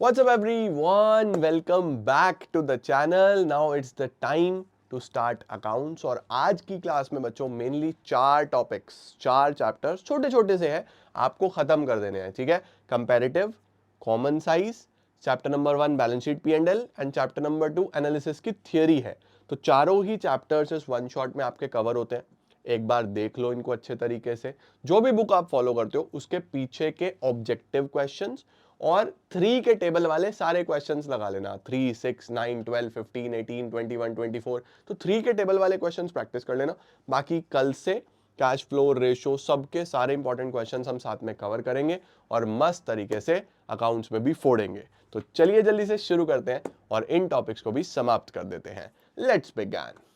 What's up everyone? Welcome back to the channel. Now it's the time to start accounts और आज की class में बच्चों mainly चार टॉपिक्स, चार चैप्टर्स छोटे छोटे से हैं, आपको खत्म कर देने हैं. ठीक है, comparative, common size, chapter number 1 balance sheet P&L and chapter number 2 analysis की थियरी है. तो चारों ही चैप्टर्स इस वन शॉट में आपके कवर होते हैं. एक बार देख लो इनको अच्छे तरीके से. जो भी बुक आप फॉलो करते हो उसके पीछे के ऑब्जेक्टिव क्वेश्चंस और 3 के टेबल वाले सारे क्वेश्चंस लगा लेना. 3, 6, 9, 12, 15, 18, 21, 24. तो 3 के टेबल वाले क्वेश्चंस प्रैक्टिस कर लेना. बाकी कल से कैश फ्लो, रेशो, सबके सारे इंपॉर्टेंट क्वेश्चंस हम साथ में कवर करेंगे और मस्त तरीके से अकाउंट्स में भी फोड़ेंगे. तो चलिए जल्दी से शुरू करते हैं और इन टॉपिक्स को भी समाप्त कर देते हैं. Let's begin.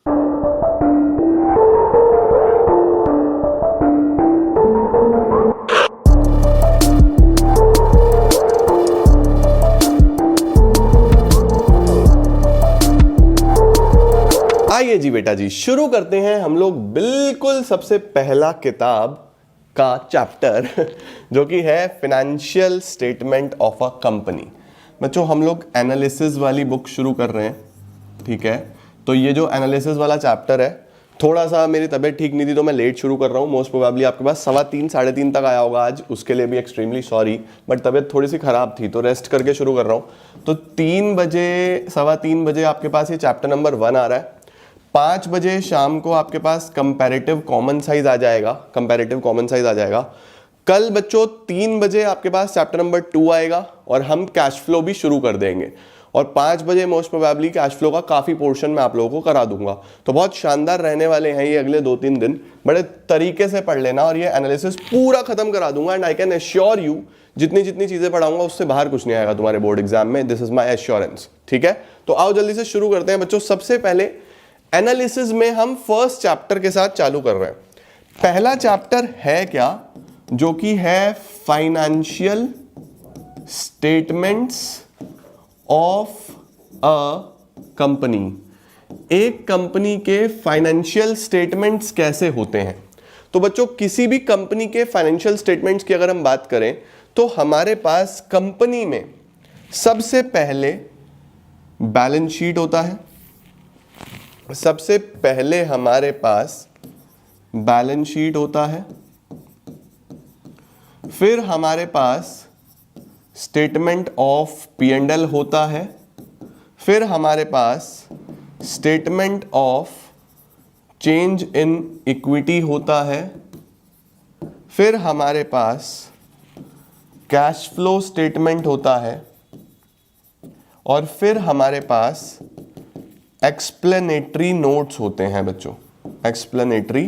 आइए जी बेटा जी, शुरू करते हैं हम लोग बिल्कुल सबसे पहला किताब का चैप्टर जो कि है financial statement of a company. बच्चों हम लोग एनालिसिस वाली बुक शुरू कर रहे हैं. ठीक है, तो ये जो एनालिसिस वाला चैप्टर है, थोड़ा सा मेरी तबीयत ठीक नहीं थी तो मैं लेट शुरू कर रहा हूँ. मोस्ट प्रोबेबली आपके पास 3:15 साढ़े 3 तक आया होगा आज. उसके लिए भी एक्सट्रीमली सॉरी, बट तबीयत थोड़ी सी खराब थी तो रेस्ट करके शुरू कर रहा हूँ. तो 3 बजे 3:15 बजे आपके पास ये चैप्टर नंबर 1 आ रहा है. 5 बजे शाम को आपके पास कंपैरेटिव कॉमन साइज आ जाएगा. कंपैरेटिव कॉमन साइज आ जाएगा. कल बच्चों 3 बजे आपके पास चैप्टर नंबर 2 आएगा और हम कैश फ्लो भी शुरू कर देंगे. और 5 बजे मोस्ट प्रोबेबली कैश फ्लो का काफी पोर्शन मैं आप लोगों को करा दूंगा. तो बहुत शानदार रहने वाले हैं ये अगले 2-3 दिन. बड़े तरीके से पढ़ लेना और ये एनालिसिस पूरा खत्म करा दूंगा. And I can assure you, जितनी जितनी चीजें पढ़ाऊंगा उससे बाहर कुछ नहीं आएगा तुम्हारे बोर्ड एग्जाम में. This is my assurance. ठीक है, तो आओ जल्दी से शुरू करते हैं बच्चों. सबसे पहले एनालिसिस में हम फर्स्ट चैप्टर के साथ चालू कर रहे हैं. पहला चैप्टर है क्या, जो कि है financial statements of a company. एक कंपनी के फाइनेंशियल स्टेटमेंट्स कैसे होते हैं. तो बच्चों किसी भी कंपनी के फाइनेंशियल स्टेटमेंट्स की अगर हम बात करें तो हमारे पास कंपनी में सबसे पहले बैलेंस शीट होता है. सबसे पहले हमारे पास बैलेंस शीट होता है. फिर हमारे पास स्टेटमेंट ऑफ P&L होता है. फिर हमारे पास statement of change in equity होता है. फिर हमारे पास कैश फ्लो स्टेटमेंट होता है. और फिर हमारे पास एक्सप्लेनेटरी नोट्स होते हैं बच्चों. एक्सप्लेनेटरी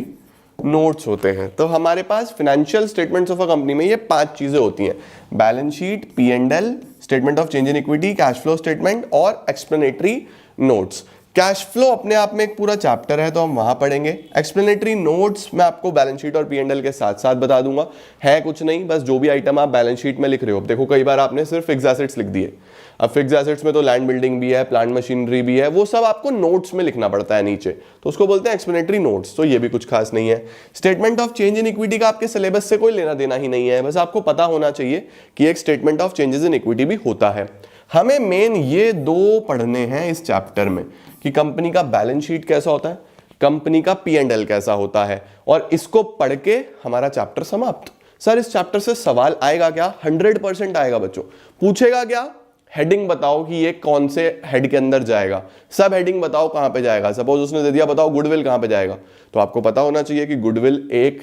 नोट्स होते हैं. तो हमारे पास financial statements of a company में ये 5 चीजें होती हैं: balance sheet, P&L, statement of change in equity, cash flow statement और एक्सप्लेनेटरी नोट्स. कैश फ्लो अपने आप में एक पूरा चैप्टर है तो हम वहां पढ़ेंगे. एक्सप्लेनेटरी नोट्स मैं आपको बैलेंस शीट और P&L के साथ साथ बता दूंगा. है कुछ नहीं, बस जो भी आइटम आप बैलेंस शीट में लिख रहे हो. देखो कई बार आपने सिर्फ फिक्स एसेट्स लिख दिए. अब फिक्स एसेट्स में तो लैंड बिल्डिंग भी है, प्लांट मशीनरी भी है, वो सब आपको नोट्स में लिखना पड़ता है नीचे, तो उसको बोलते हैं एक्सप्लेनेटरी नोट्स. तो ये भी कुछ खास नहीं है. Statement of change in equity का आपके सिलेबस से कोई लेना देना ही नहीं है. बस आपको पता होना चाहिए कि एक statement of changes in equity भी होता है. हमें मेन ये 2 पढ़ने हैं इस चैप्टर में कि कंपनी का बैलेंस शीट कैसा होता है, कंपनी का P&L कैसा होता है. और इसको पढ़ के हमारा चैप्टर समाप्त. सर इस चैप्टर से सवाल आएगा क्या? 100% आएगा बच्चों. पूछेगा क्या, हेडिंग बताओ कि ये कौन से हेड के अंदर जाएगा. सब हेडिंग बताओ कहां पे जाएगा. सपोज उसने दे दिया बताओ गुडविल कहां पे जाएगा, तो आपको पता होना चाहिए कि गुडविल एक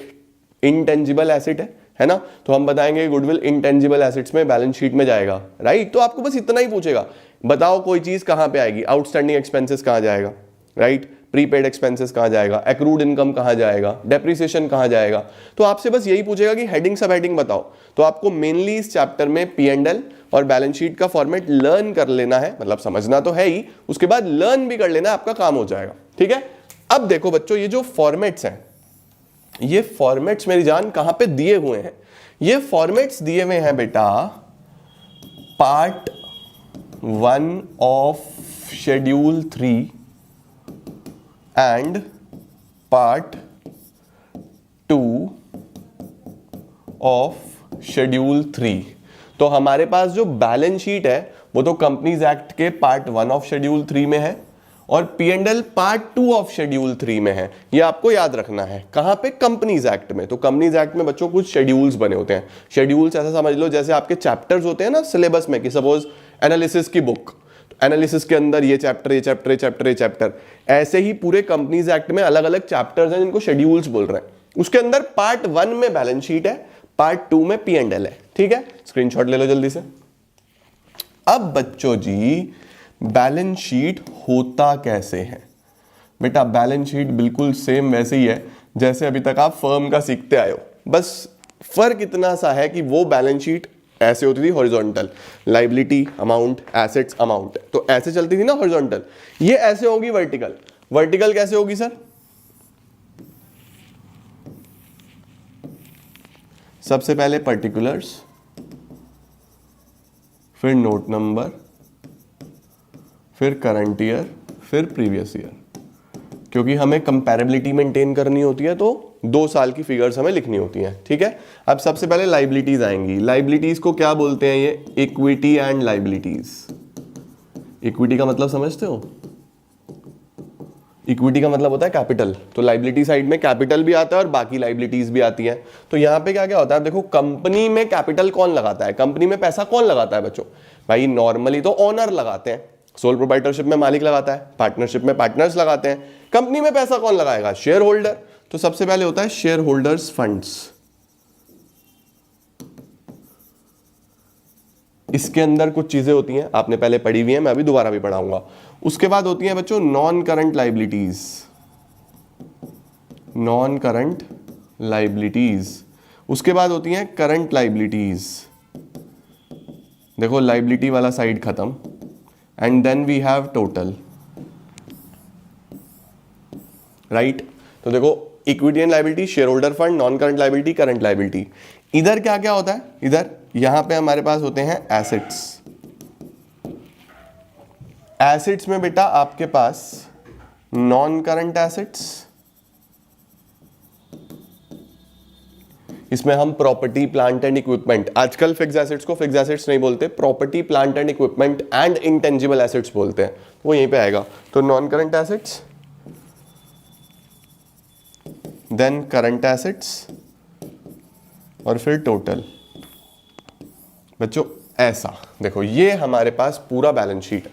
इंटेंजिबल एसेट है ना. तो हम बताएंगे गुडविल इंटेंजिबल एसेट्स में बैलेंस शीट में जाएगा. राइट, तो आपको बस इतना ही पूछेगा, बताओ कोई चीज कहां पे आएगी. आउटस्टैंडिंग एक्सपेंसेस कहां जाएगा, राइट, प्रीपेड एक्सपेंसेस कहां जाएगा, एक्रूड इनकम कहां जाएगा, डेप्रिसिएशन कहां जाएगा. तो आपसे बस यही पूछेगा कि हेडिंग सब हेडिंग बताओ. तो आपको मेनली इस चैप्टर में P&L और बैलेंस शीट का फॉर्मेट लर्न कर लेना है. मतलब समझना तो है ही, उसके बाद लर्न भी कर लेना, आपका काम हो जाएगा. ठीक है, अब देखो बच्चों ये जो फॉर्मेट्स हैं, ये फॉर्मेट्स मेरी जान कहां पे दिए हुए हैं. ये फॉर्मेट्स दिए हुए हैं बेटा part 1 of schedule 3 and part 2 of schedule 3. तो हमारे पास जो बैलेंस शीट है वो तो कंपनीज एक्ट के पार्ट 1 ऑफ शेड्यूल 3 में है और P&L पार्ट 2 ऑफ शेड्यूल 3 में है। ये आपको याद रखना है। कहां पे? कंपनीज एक्ट में। तो कंपनीज एक्ट में बच्चों कुछ शेड्यूल्स बने होते हैं। शेड्यूल्स ऐसा समझ लो जैसे आपके चैप्टर्स होते हैं ना सिलेबस में, कि सपोज एनालिसिस की बुक, एनालिसिस के अंदर ये चैप्टर, ये चैप्टर, ये चैप्टर, ये चैप्टर, ऐसे ही पूरे कंपनीज एक्ट में अलग अलग चैप्टर्स हैं जिनको शेड्यूल्स बोल रहे हैं। उसके अंदर पार्ट 1 में बैलेंस शीट है, पार्ट 2 में P&L है। ठीक है, स्क्रीनशॉट ले लो जल्दी से। अब बच्चों जी बैलेंस शीट होता कैसे है? बेटा बैलेंस शीट बिल्कुल सेम वैसे ही है जैसे अभी तक आप फर्म का सीखते आए हो, बस फर्क इतना सा है कि वो बैलेंस शीट ऐसे होती थी horizontal, liability amount, assets amount, तो ऐसे चलती थी ना हॉरिजॉन्टल। ये ऐसे होगी वर्टिकल। वर्टिकल कैसे होगी सर? सबसे पहले पर्टिकुलर्स, फिर नोट नंबर, फिर करंट ईयर, फिर प्रीवियस ईयर, क्योंकि हमें कंपैरेबिलिटी मेंटेन करनी होती है तो 2 साल की फिगर्स हमें लिखनी होती हैं। ठीक है, अब सबसे पहले लायबिलिटीज आएंगी। लायबिलिटीज को क्या बोलते हैं? ये इक्विटी एंड लायबिलिटीज। इक्विटी का मतलब समझते हो? इक्विटी का मतलब होता है कैपिटल, तो लायबिलिटी साइड में कैपिटल भी आता है और बाकी लायबिलिटीज भी आती हैं। तो यहां पे क्या क्या होता है? देखो, कंपनी में कैपिटल कौन लगाता है? कंपनी में पैसा कौन लगाता है बच्चों? भाई नॉर्मली तो ओनर लगाते हैं, सोल प्रोप्राइटरशिप में मालिक लगाता है, पार्टनरशिप में पार्टनर्स लगाते हैं। कंपनी में पैसा कौन लगाएगा? Share holder. तो सबसे पहले होता है शेयर होल्डर्स फंड्स। इसके अंदर कुछ चीजें होती हैं, आपने पहले पढ़ी हुई है, मैं अभी दोबारा भी पढ़ाऊंगा। उसके बाद होती हैं बच्चों non current liabilities. Non current liabilities. उसके बाद होती हैं करंट लायबिलिटीज। देखो लायबिलिटी वाला साइड खत्म, and then we have total, right. तो देखो equity and liability, share holder fund, non current liability, current liability. इधर क्या क्या होता है? इधर यहां पे हमारे पास होते हैं एसेट्स। एसेट्स में बेटा आपके पास नॉन करंट एसेट्स, इसमें हम प्रॉपर्टी प्लांट एंड इक्विपमेंट, आजकल फिक्स एसेट्स को फिक्स एसेट्स नहीं बोलते, property plant and equipment and intangible assets बोलते हैं, वो यहीं पे आएगा। तो non current assets, then current assets, और फिर टोटल। बच्चों ऐसा देखो, ये हमारे पास पूरा बैलेंस शीट है।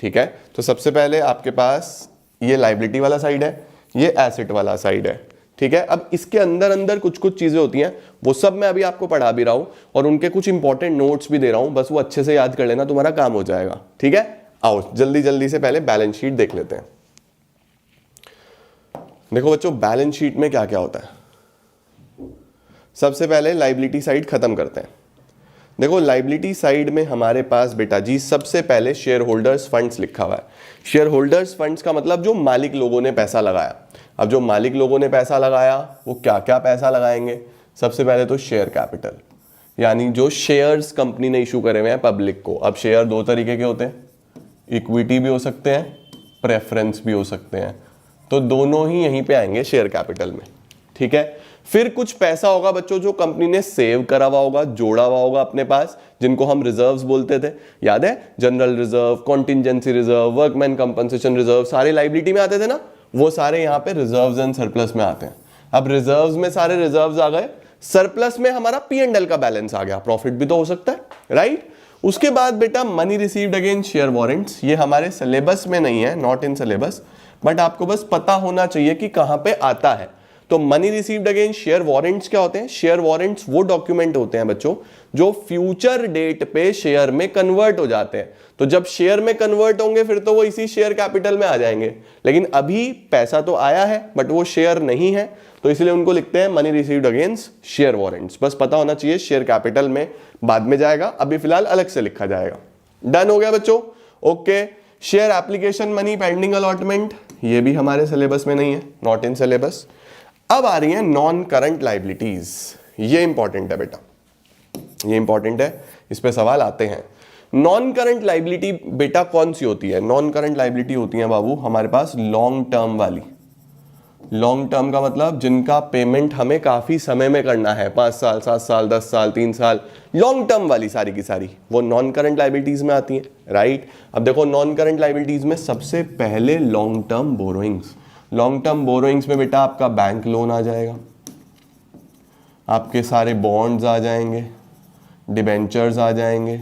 ठीक है, तो सबसे पहले आपके पास ये लायबिलिटी वाला साइड है, ये एसेट वाला साइड है। ठीक है, अब इसके अंदर अंदर कुछ कुछ चीजें होती हैं, वो सब मैं अभी आपको पढ़ा भी रहा हूं और उनके कुछ इंपॉर्टेंट नोट्स भी दे रहा हूं, बस वो अच्छे से याद कर लेना, तुम्हारा काम हो जाएगा। ठीक है, आओ जल्दी जल्दी से पहले बैलेंस शीट देख लेते हैं। देखो बच्चों, बैलेंस शीट में क्या क्या होता है? सबसे पहले लायबिलिटी साइड खत्म करते हैं। देखो लायबिलिटी साइड में हमारे पास बेटा जी सबसे पहले शेयर होल्डर्स फंड्स लिखा हुआ है। शेयर होल्डर्स फंड्स का मतलब जो मालिक लोगों ने पैसा लगाया। अब जो मालिक लोगों ने पैसा लगाया वो क्या क्या पैसा लगाएंगे? सबसे पहले तो शेयर कैपिटल, यानी जो शेयर्स कंपनी ने इशू करे हुए हैं पब्लिक को। अब शेयर 2 तरीके के होते हैं, इक्विटी भी हो सकते हैं, प्रेफरेंस भी हो सकते हैं, तो दोनों ही यहीं पे आएंगे शेयर कैपिटल में। ठीक है, फिर कुछ पैसा होगा बच्चों जो कंपनी ने सेव करा हुआ होगा, जोड़ा हुआ होगा अपने पास, जिनको हम रिजर्व्स बोलते थे, याद है? General reserve, contingency reserve, workman compensation reserve, सारे लायबिलिटी में आते थे ना, वो सारे यहाँ पे रिजर्व्स एंड सरप्लस में आते हैं। अब रिजर्व्स में सारे रिजर्व्स आ गए, सरप्लस में हमारा P&L का बैलेंस आ गया, प्रॉफिट भी तो हो सकता है, राइट। उसके बाद बेटा money received against share warrants, ये हमारे सिलेबस में नहीं है, नॉट इन सिलेबस, बट आपको बस पता होना चाहिए कि कहां पे आता है। तो money received against share warrants क्या होते हैं? शेयर वारंट्स वो डॉक्यूमेंट होते हैं बच्चों जो फ्यूचर डेट पे शेयर में कन्वर्ट हो जाते हैं। तो जब शेयर में कन्वर्ट होंगे फिर तो वो इसी शेयर कैपिटल में आ जाएंगे, लेकिन अभी पैसा तो आया है बट वो शेयर नहीं है, तो इसलिए उनको लिखते हैं money received against share warrants. बस पता होना चाहिए, शेयर कैपिटल में बाद में जाएगा, अभी फिलहाल अलग से लिखा जाएगा। डन हो गया बच्चों? Okay. Share application money pending allotment, ये भी हमारे सिलेबस में नहीं है, नॉट इन सिलेबस। अब आ रही है नॉन करंट लायबिलिटीज, ये इंपॉर्टेंट है बेटा, ये इंपॉर्टेंट है, इस पे सवाल आते हैं। नॉन करंट लायबिलिटी बेटा कौन सी होती है? नॉन करंट लायबिलिटी होती है बाबू हमारे पास लॉन्ग टर्म वाली। लॉन्ग टर्म का मतलब जिनका पेमेंट हमें काफी समय में करना है, 5 साल, 7 साल, 10 साल, 3 साल, लॉन्ग टर्म वाली सारी की सारी वो नॉन करंट लाइबिलिटीज में आती है, राइट। अब देखो नॉन करंट लाइबिलिटीज में सबसे पहले long term borrowings. Long term borrowings में बेटा आपका बैंक लोन आ जाएगा, आपके सारे बॉन्ड्स आ जाएंगे, डिबेंचर्स आ जाएंगे,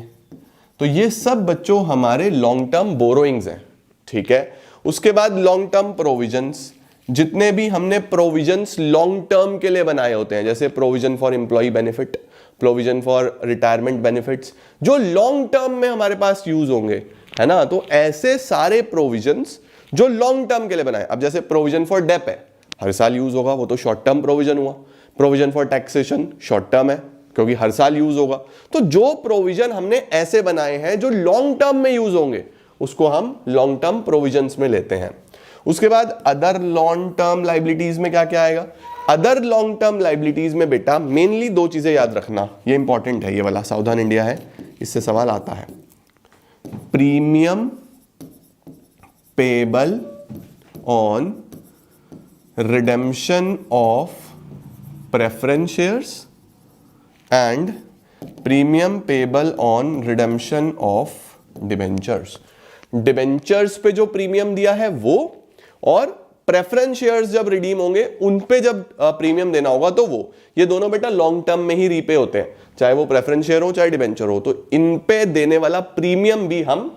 तो ये सब बच्चों हमारे लॉन्ग टर्म बोरोइंग्स हैं, ठीक है। उसके बाद लॉन्ग टर्म प्रोविजंस, जितने भी हमने प्रोविजंस लॉन्ग टर्म के लिए बनाए होते हैं, जैसे provision for employ benefit, provision for retirement benefits, जो लॉन्ग टर्म में हमारे पास यूज होंगे, है ना। तो ऐसे सारे प्रोविजंस जो लॉन्ग टर्म के लिए बनाए, अब जैसे प्रोविजन फॉर डेप है, हर साल यूज होगा, वो तो शॉर्ट टर्म प्रोविजन हुआ। Provision for taxation short term है क्योंकि हर साल यूज होगा। तो जो प्रोविजन हमने ऐसे बनाए हैं जो लॉन्ग टर्म में यूज होंगे, उसको हम लॉन्ग टर्म प्रोविजंस में लेते हैं। उसके बाद अदर लॉन्ग टर्म लाइबिलिटीज में क्या क्या आएगा? अदर लॉन्ग टर्म लाइबिलिटीज में बेटा मेनली 2 चीजें याद रखना, ये इंपॉर्टेंट है, ये वाला सावधान इंडिया है, इससे सवाल आता है। Premium payable on redemption of preference shares and premium payable on redemption of debentures. Debentures पे जो प्रीमियम दिया है वो, और प्रेफरेंस शेयर्स जब रिडीम होंगे उन पे जब प्रीमियम देना होगा तो वो, ये दोनों बेटा लॉन्ग टर्म में ही रीपे होते हैं, चाहे वो प्रेफरेंस शेयर हो चाहे डिबेंचर हो। तो इन पे देने वाला प्रीमियम भी हम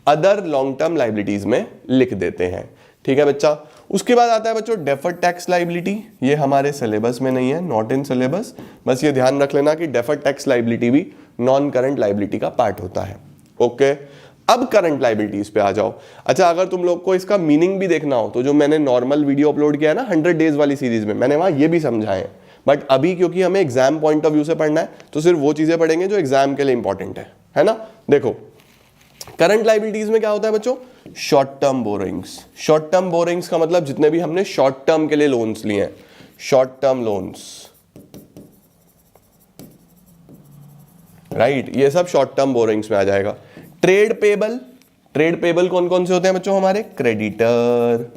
अदर लॉन्ग टर्म लाइबिलिटीज में लिख देते हैं, ठीक है बच्चा। उसके बाद आता है बच्चों डेफर्ड टैक्स लाइबिलिटी, ये हमारे सिलेबस में नहीं है, नॉट इन सिलेबस, बस ये ध्यान रख लेना कि डेफर्ड टैक्स लाइबिलिटी भी नॉन करंट लाइबिलिटी का पार्ट होता है, ओके। अब करंट लाइबिलिटीज पे आ जाओ। अच्छा, अगर तुम लोग को इसका मीनिंग भी देखना हो तो जो मैंने नॉर्मल वीडियो अपलोड किया है ना 100 डेज वाली सीरीज में, मैंने वहां ये भी समझाए हैं, बट अभी क्योंकि हमें एग्जाम पॉइंट ऑफ व्यू से पढ़ना है तो सिर्फ वो चीजें पढ़ेंगे जो एग्जाम के लिए इंपॉर्टेंट है ना। देखो करंट लाइबिलिटीज में क्या होता है बच्चों? Short term borrowings. Short term borrowings का मतलब जितने भी हमने शॉर्ट टर्म के लिए लोन्स लिए हैं, शॉर्ट टर्म लोन्स, राइट, ये सब शॉर्ट टर्म बोरोइंग्स में आ जाएगा। ट्रेड पेबल, ट्रेड पेबल कौन कौन से होते हैं बच्चों हमारे? क्रेडिटर,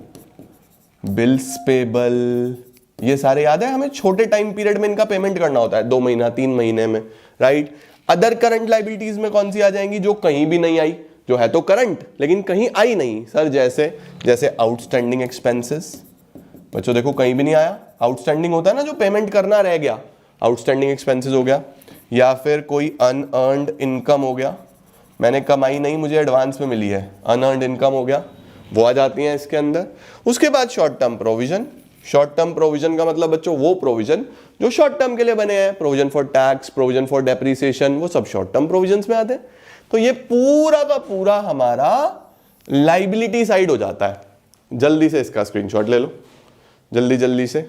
बिल्स पेबल, ये सारे याद है हमें, छोटे टाइम पीरियड में इनका पेमेंट करना होता है, 2 महीना 3 महीने में, राइट। अदर करंट लाइबिलिटीज में कौन सी आ जाएंगी? जो कहीं भी नहीं आई, जो है तो करंट लेकिन कहीं आई नहीं सर, जैसे आउटस्टैंडिंग एक्सपेंसेस। बच्चों देखो कहीं भी नहीं आया, आउटस्टैंडिंग होता है ना जो पेमेंट करना रह गया, आउटस्टैंडिंग एक्सपेंसेस हो गया। या फिर कोई अनअर्न्ड इनकम हो गया, मैंने कमाई नहीं मुझे एडवांस में मिली है, अनअर्न्ड इनकम हो गया, वो आ जाती हैं इसके अंदर। उसके बाद short term provision. Short term provision का मतलब बच्चों वो प्रोविजन जो शॉर्ट टर्म के लिए बने हैं, provision for tax, provision for depreciation, वो सब शॉर्ट टर्म प्रोविजंस में आते हैं। तो ये पूरा का पूरा हमारा लाइबिलिटी साइड हो जाता है। जल्दी से इसका स्क्रीनशॉट ले लो, जल्दी जल्दी से।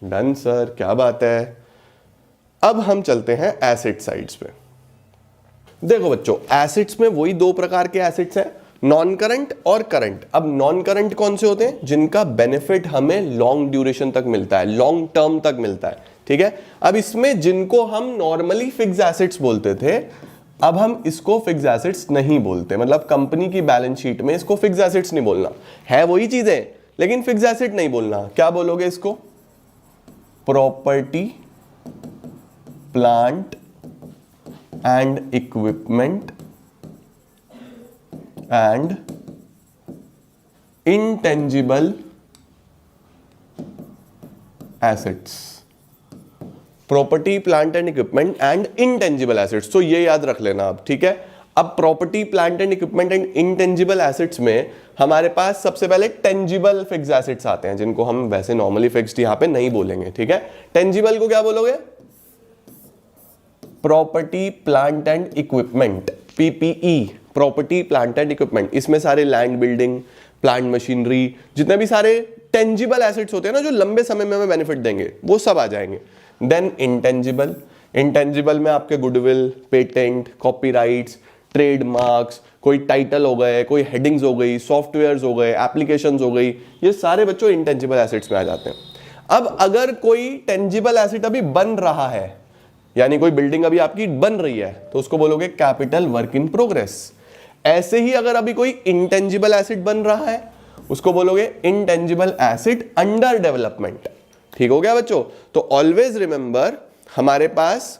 डन सर, क्या बात है। अब हम चलते हैं एसेट साइड्स पे। देखो बच्चों एसेट्स में वही 2 प्रकार के एसेट्स हैं, नॉन करंट और करंट। अब नॉन करंट कौन से होते हैं? जिनका बेनिफिट हमें लॉन्ग ड्यूरेशन तक मिलता है, लॉन्ग टर्म तक मिलता है, ठीक है। अब इसमें जिनको हम नॉर्मली फिक्स एसेट्स बोलते थे, अब हम इसको फिक्स एसेट्स नहीं बोलते, मतलब कंपनी की बैलेंस शीट में इसको फिक्स एसेट्स नहीं बोलना है, वही चीजें लेकिन फिक्स एसेट नहीं बोलना। क्या बोलोगे इसको? Property, plant and equipment and intangible assets. Property, plant and equipment and intangible assets, तो ये याद रख लेना अब, ठीक है। अब property, plant and equipment and intangible assets में हमारे पास सबसे पहले टेंजिबल फिक्स एसेट्स आते हैं, जिनको हम वैसे नॉर्मली फिक्स्ड यहां पे नहीं बोलेंगे, ठीक है। टेंजिबल को क्या बोलोगे? Property, plant and equipment, PPE, property, plant and equipment. इसमें सारे लैंड, बिल्डिंग, प्लांट मशीनरी, जितने भी सारे टेंजिबल एसेट्स होते हैं ना जो लंबे समय में हमें बेनिफिट देंगे, वो सब आ जाएंगे। देन इंटेंजिबल, इंटेंजिबल में आपके गुडविल, पेटेंट, कॉपीराइट्स, ट्रेडमार्क्स, कोई टाइटल हो गए, कोई हेडिंग्स हो गई, सॉफ्टवेयर्स हो गए, एप्लीकेशंस हो गई, ये सारे बच्चों इंटेंजिबल एसेट्स में आ जाते हैं। अब अगर कोई टेंजिबल एसेट अभी बन रहा है, यानी कोई बिल्डिंग अभी आपकी बन रही है, तो उसको बोलोगे कैपिटल वर्क इन प्रोग्रेस। ऐसे ही अगर अभी कोई इंटेंजिबल एसेट बन रहा है उसको बोलोगे इंटेंजिबल एसेट अंडर डेवलपमेंट। ठीक हो गया बच्चों? तो ऑलवेज रिमेंबर हमारे पास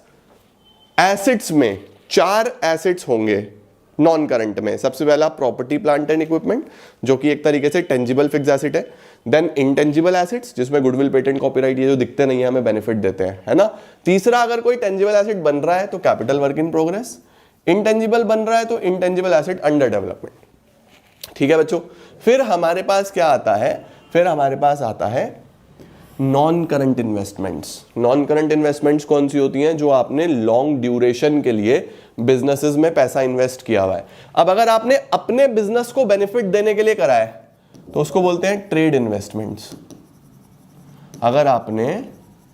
एसेट्स में 4 एसेट्स होंगे नॉन करंट में। सबसे पहला प्रॉपर्टी प्लांट एंड इक्विपमेंट, जो कि एक तरीके से टेंजिबल फिक्स एसेट है। देन इंटेंजिबल एसेट्स, जिसमें गुडविल, पेटेंट, कॉपीराइट, ये जो दिखते नहीं है हमें बेनिफिट देते हैं, है ना। तीसरा, अगर कोई टेंजिबल एसेट बन रहा है तो capital work in progress. Intangible बन रहा है तो इंटेंजिबल एसेट अंडर डेवलपमेंट। ठीक है बच्चों? फिर हमारे पास क्या आता है? फिर हमारे पास आता है non current investments. Non current investments कौन सी होती हैं? जो आपने लॉन्ग ड्यूरेशन के लिए बिजनेसेस में पैसा इन्वेस्ट किया हुआ है। अब अगर आपने अपने बिजनेस को बेनिफिट देने के लिए करा है तो उसको बोलते हैं ट्रेड इन्वेस्टमेंट्स। अगर आपने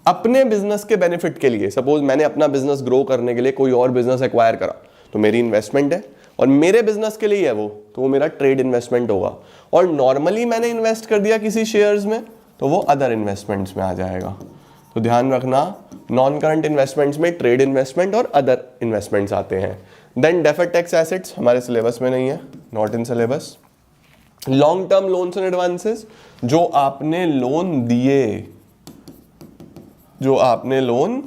अपने बिजनेस के बेनिफिट के लिए, सपोज मैंने अपना बिजनेस ग्रो करने के लिए कोई और बिजनेस एक्वायर करा, तो मेरी इन्वेस्टमेंट है और मेरे बिजनेस के लिए है वो, तो वो मेरा ट्रेड इन्वेस्टमेंट होगा। और नॉर्मली मैंने इन्वेस्ट कर दिया किसी शेयर्स में तो वो अदर इन्वेस्टमेंट्स में आ जाएगा। तो ध्यान रखना, नॉन करंट इन्वेस्टमेंट्स में ट्रेड इन्वेस्टमेंट और अदर इन्वेस्टमेंट्स आते हैं। देन डेफर्ड टैक्स एसेट्स हमारे सिलेबस में नहीं है, not in syllabus. Long term loans and advances, जो आपने लोन दिए, जो आपने लोन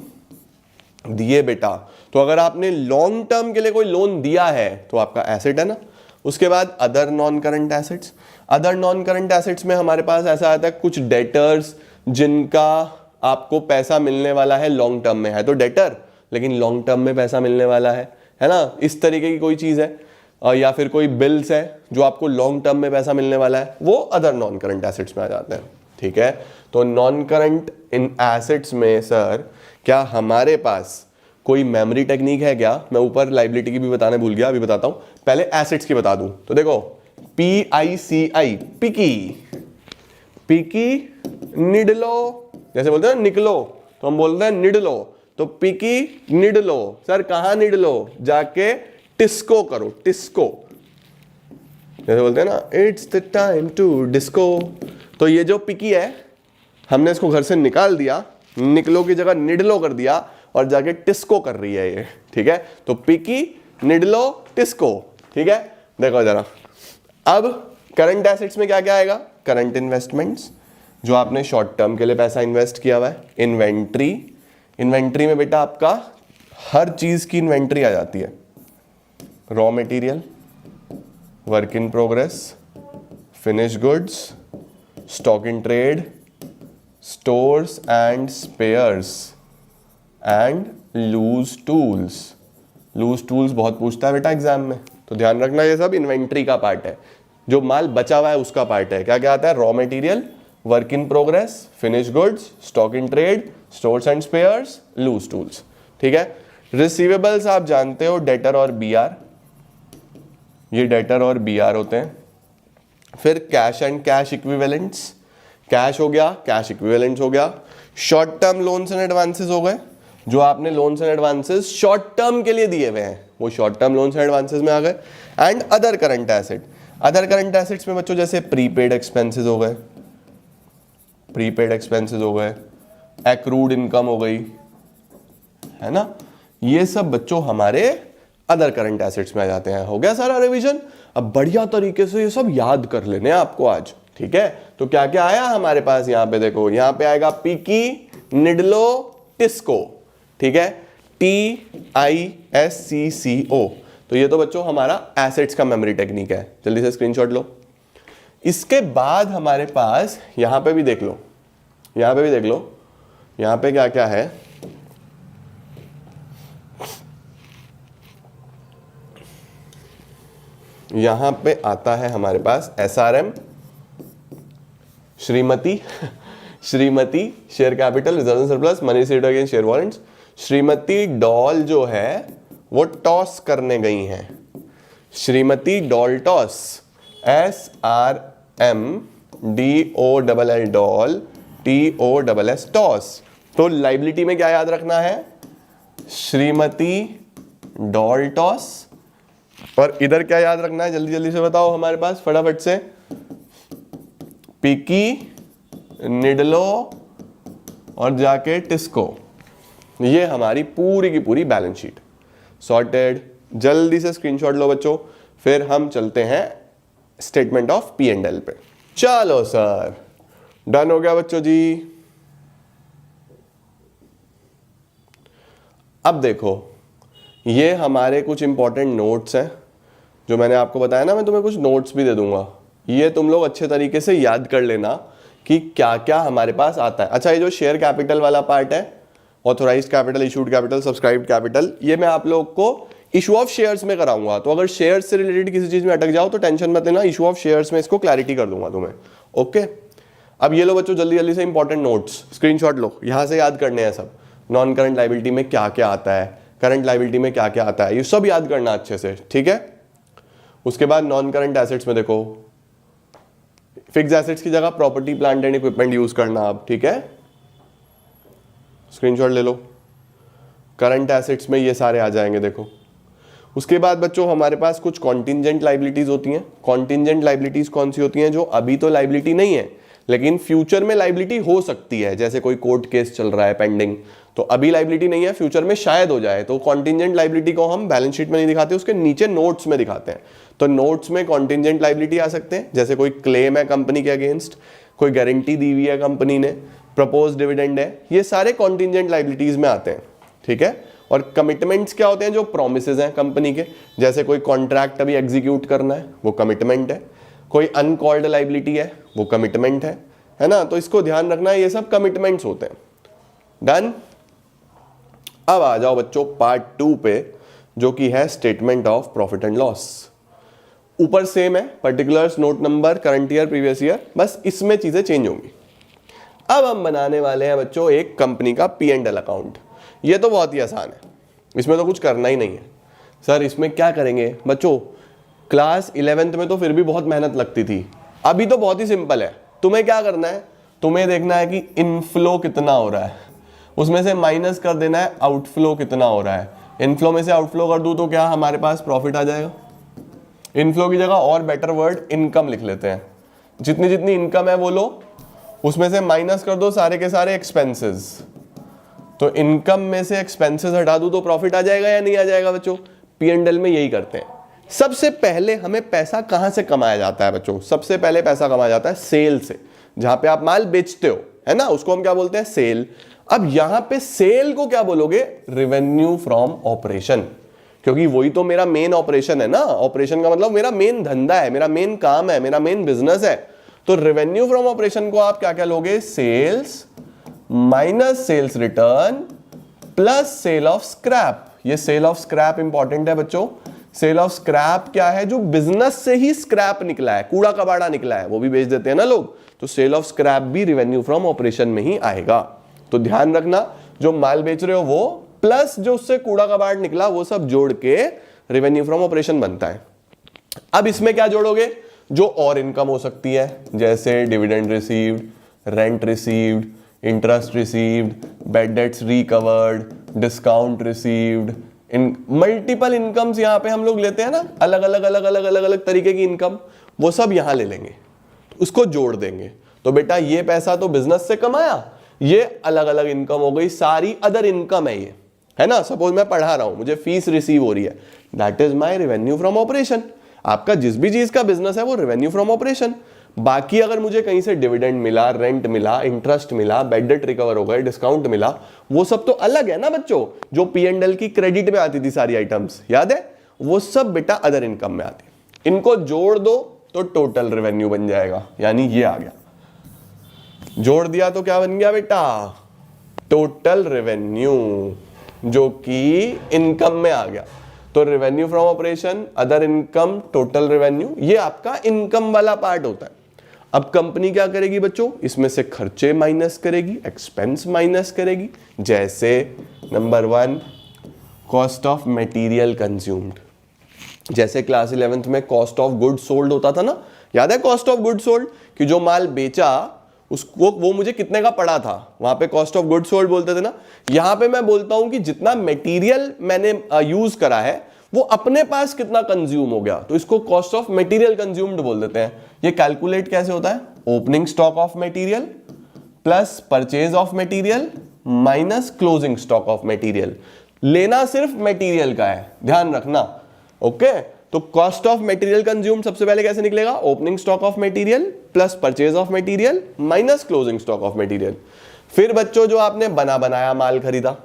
दिए बेटा, तो अगर आपने लॉन्ग टर्म के लिए कोई लोन दिया है तो आपका एसेट है ना। उसके बाद other non current assets. Other non current assets में हमारे पास ऐसा आता है कुछ डेटर्स जिनका आपको पैसा मिलने वाला है लॉन्ग टर्म में, है तो डेटर लेकिन लॉन्ग टर्म में पैसा मिलने वाला है ना, इस तरीके की कोई चीज है। या फिर कोई बिल्स है जो आपको लॉन्ग टर्म में पैसा मिलने वाला है, वो अदर नॉन करंट एसेट्स में आ जाते हैं। ठीक है? तो नॉन करंट इन एसेट्स में सर क्या हमारे पास कोई मेमोरी टेक्निक है क्या? मैं ऊपर लाइबिलिटी की भी बताने भूल गया, अभी बताता हूं। पहले एसेट्स की बता दूं तो देखो, PICI, पिकी, पिकी निडलो, जैसे बोलते हैं निकलो तो हम बोलते हैं निडलो, तो पिकी निडलो। सर कहां निडलो? जाके टिस्को करो, टिस्को, जैसे बोलते हैं ना, it's the time to disco. तो ये जो पिकी है हमने इसको घर से निकाल दिया, निकलो की जगह निडलो कर दिया और जाके टिस्को कर रही है ये। ठीक है? तो पिकी निडलो टिस्को। ठीक है? देखो जरा, अब करंट एसेट्स में क्या क्या आएगा? करंट इन्वेस्टमेंट्स, जो आपने शॉर्ट टर्म के लिए पैसा इन्वेस्ट किया हुआ है। इन्वेंट्री, इन्वेंट्री में बेटा आपका हर चीज की इन्वेंट्री आ जाती है। Raw material, work in progress, finish goods, stock in trade, stores and spares and loose tools. Loose tools बहुत पूछता है बेटा एग्जाम में, तो ध्यान रखना ये सब इन्वेंट्री का पार्ट है, जो माल बचा हुआ है उसका पार्ट है। क्या क्या आता है? Raw material, work in progress, finish goods, stock in trade, stores and spares, loose tools. ठीक है? रिसीवेबल्स आप जानते हो, डेटर और बीआर, ये डेटर और बीआर होते हैं। फिर cash and cash equivalents, cash हो गया, कैश इक्विवेलेंट्स हो गया। Short term loans and advances हो गए, जो आपने loans and advances short term के लिए दिए हुए हैं वो short term loans and advances में आ गए। And other current asset, other current assets में बच्चों जैसे प्रीपेड एक्सपेंसेस हो गए, प्रीपेड एक्सपेंसेस हो गए, एक्रूड इनकम हो गई, है ना, ये सब बच्चों हमारे अदर करंट एसेट्स में आ जाते हैं। हो गया सारा रिवीजन? अब बढ़िया तरीके से ये सब याद कर लेने आपको आज। ठीक है? तो क्या क्या आया हमारे पास यहाँ पे? देखो यहाँ पे आएगा पिकी निडलो टिस्को। ठीक है? TISCCO। तो ये तो बच्चों हमारा एसेट्स का मेमोरी टेक्निक है, जल्दी से स्क्रीनशॉट लो। इसके बाद हमारे पास यहां पे भी देख लो, यहां पे भी देख लो, यहां पे क्या क्या है। यहां पे आता है हमारे पास SRM, Shrimati Shrimati share capital, reserve and surplus, money received against share warrants. Shrimati doll जो है वो टॉस करने गई हैं, Shrimati doll toss, SRMDOLL doll, TOSS toss. तो लाइबिलिटी में क्या याद रखना है? Shrimati doll toss. और इधर क्या याद रखना है? जल्दी जल्दी से बताओ हमारे पास फटाफट से। पिकी निडलो और जाके टिस्को, ये हमारी पूरी की पूरी बैलेंस शीट सॉर्टेड। जल्दी से स्क्रीनशॉट लो बच्चों, फिर हम चलते हैं स्टेटमेंट ऑफ P&L पे। चलो सर, डन हो गया बच्चों जी। अब देखो, ये हमारे कुछ इंपॉर्टेंट नोट्स हैं जो मैंने आपको बताया ना, मैं तुम्हें कुछ नोट्स भी दे दूंगा, ये तुम लोग अच्छे तरीके से याद कर लेना कि क्या क्या हमारे पास आता है। अच्छा, ये जो शेयर कैपिटल वाला पार्ट है, authorised capital, issued capital, subscribed capital, ये मैं आप लोग को इशू ऑफ शेयर्स में कराऊंगा। तो अगर शेयर्स से रिलेटेड किसी चीज में अटक जाओ तो टेंशन मत लेना, इशू ऑफ शेयर्स में इसको क्लैरिटी कर दूंगा तुम्हें। ओके, अब ये लो बच्चों, जल्दी जल्दी से इंपॉर्टेंट नोट्स स्क्रीनशॉट लो, यहां से याद करने हैं सब। नॉन करंट लाइबिलिटी में क्या क्या आता है, करंट लाइबिलिटी में क्या क्या आता है, ये सब याद करना अच्छे से, ठीक है। उसके बाद नॉन करंट एसेट्स में देखो, फिक्स एसेट्स की जगह property plant and equipment use करना आप, ठीक है, स्क्रीनशॉट ले लो। करंट एसेट्स में ये सारे आ जाएंगे देखो। उसके बाद बच्चों हमारे पास कुछ कॉन्टिंजेंट लाइबिलिटीज होती हैं। कॉन्टिंजेंट लाइबिलिटीज कौन सी होती हैं? जो अभी तो लाइबिलिटी नहीं है लेकिन फ्यूचर में लाइबिलिटी हो सकती है, जैसे कोई कोर्ट केस चल रहा है पेंडिंग, तो अभी लाइबिलिटी नहीं है, फ्यूचर में शायद हो जाए, तो कॉन्टिंजेंट लाइबिलिटी को हम बैलेंस शीट में नहीं दिखाते, उसके नीचे नोट्स में दिखाते हैं। तो नोट्स में कॉन्टिंजेंट लाइबिलिटी आ सकते हैं, जैसे कोई क्लेम है कंपनी के अगेंस्ट, कोई गारंटी दी हुई है कंपनी ने, प्रपोज डिविडेंड है, ये सारे कॉन्टिंजेंट लाइबिलिटीज में आते हैं, ठीक है। और कमिटमेंट्स क्या होते हैं? जो प्रोमिसेस हैं कंपनी के, जैसे कोई कॉन्ट्रैक्ट अभी एग्जीक्यूट करना है, वो कमिटमेंट है। कोई अनकॉल्ड लाइबिलिटी है, वो कमिटमेंट है ना। तो इसको ध्यान रखना है, ये सब कमिटमेंट्स होते हैं। डन। अब आ जाओ बच्चों पार्ट 2 पे, जो कि है statement of profit and loss. ऊपर सेम है, particulars, note number, current year, previous year, बस इसमें चीजें चेंज होंगी। अब हम बनाने वाले हैं बच्चों एक कंपनी का P&L अकाउंट। ये तो बहुत ही आसान है, इसमें तो कुछ करना ही नहीं है। सर इसमें क्या करेंगे? बच्चों क्लास 11th में तो फिर भी बहुत मेहनत लगती थी, अभी तो बहुत ही सिंपल है। तुम्हें क्या करना है? तुम्हें देखना है कि इनफ्लो कितना हो रहा है, उसमें से माइनस कर देना है आउटफ्लो कितना हो रहा है। इनफ्लो में से आउटफ्लो कर दूं तो क्या हमारे पास प्रॉफिट आ जाएगा। इनफ्लो की जगह और बेटर वर्ड इनकम लिख लेते हैं। जितनी जितनी इनकम है वो लो, उसमें से माइनस कर दो सारे के सारे एक्सपेंसेस। तो इनकम में से एक्सपेंसेस हटा दूं तो प्रॉफिट आ जाएगा या नहीं आ जाएगा बच्चों? P&L में यही करते हैं। सबसे पहले हमें पैसा कहां से कमाया जाता है बच्चों? सबसे पहले पैसा कमाया जाता है सेल से, जहां पे आप माल बेचते हो, है ना, उसको हम क्या बोलते हैं? सेल। अब यहां पे सेल को क्या बोलोगे? रेवेन्यू फ्रॉम ऑपरेशन, क्योंकि वही तो मेरा मेन ऑपरेशन है ना। ऑपरेशन का मतलब मेरा मेन धंधा है, मेरा मेन काम है, मेरा मेन बिजनेस है। तो रेवेन्यू फ्रॉम ऑपरेशन को आप क्या क्या लोगे? Sales minus sales return plus sale of scrap. ये सेल ऑफ स्क्रैप इंपॉर्टेंट है बच्चों। सेल ऑफ स्क्रैप क्या है? जो बिजनेस से ही स्क्रैप निकला है, कूड़ा कबाड़ा निकला है, वो भी बेच देते हैं ना लोग, तो सेल ऑफ स्क्रैप भी रेवेन्यू फ्रॉम ऑपरेशन में ही आएगा। तो ध्यान रखना, जो माल बेच रहे हो वो प्लस जो उससे कूड़ा कबाड़ निकला, वो सब जोड़ के रेवेन्यू फ्रॉम ऑपरेशन बनता है। अब इसमें क्या जोड़ोगे? जो और इनकम हो सकती है, जैसे dividend received, rent received, interest received, bad debts recovered, discount received, इन मल्टीपल इनकम्स यहां पे हम लोग लेते हैं ना, अलग अलग अलग अलग अलग अलग तरीके की इनकम, वो सब यहां ले लेंगे, उसको जोड़ देंगे। तो बेटा ये पैसा तो बिजनेस से कमाया, ये अलग अलग इनकम हो गई, सारी अदर इनकम है ये, है ना। सपोज मैं पढ़ा रहा हूं, मुझे फीस रिसीव हो रही है, that is my revenue from operation. आपका जिस भी चीज का बिजनेस है वो रेवेन्यू फ्रॉम ऑपरेशन। बाकी अगर मुझे कहीं से डिविडेंड मिला, रेंट मिला, इंटरेस्ट मिला, बैड डेट रिकवर हो गए, डिस्काउंट मिला, वो सब तो अलग है ना बच्चों। जो P&L की क्रेडिट में आती थी सारी आइटम्स, याद है, वो सब बेटा अदर इनकम में आती। इनको जोड़ दो तो टोटल रेवेन्यू बन जाएगा, यानी ये आ गया। जोड़ दिया तो क्या बन गया बेटा? टोटल रेवेन्यू, जो कि इनकम में आ गया। तो revenue from operation, other income, total revenue, ये आपका इनकम वाला पार्ट होता है। अब कंपनी क्या करेगी बच्चों? इसमें से खर्चे माइनस करेगी, एक्सपेंस माइनस करेगी। जैसे number 1 cost of material consumed. जैसे क्लास 11th में कॉस्ट ऑफ गुड सोल्ड होता था ना, याद है कॉस्ट ऑफ गुड सोल्ड, कि जो माल बेचा उसको वो मुझे कितने का पड़ा था, वहां पे कॉस्ट ऑफ गुड सोल्ड बोलते थे ना। यहां पे मैं बोलता हूं कि जितना मटेरियल मैंने यूज करा है वो अपने पास कितना कंज्यूम हो गया, तो इसको कॉस्ट ऑफ मटेरियल कंज्यूम्ड बोल देते हैं। ये कैलकुलेट कैसे होता है? Opening stock of material plus purchase of material minus closing stock of material. लेना सिर्फ मटेरियल का है, ध्यान रखना, ओके। तो तो कॉस्ट ऑफ मटेरियल कंज्यूम सबसे पहले कैसे निकलेगा, opening stock of material plus purchase of material minus closing stock of material. फिर बच्चों जो आपने बना बनाया माल खरीदा,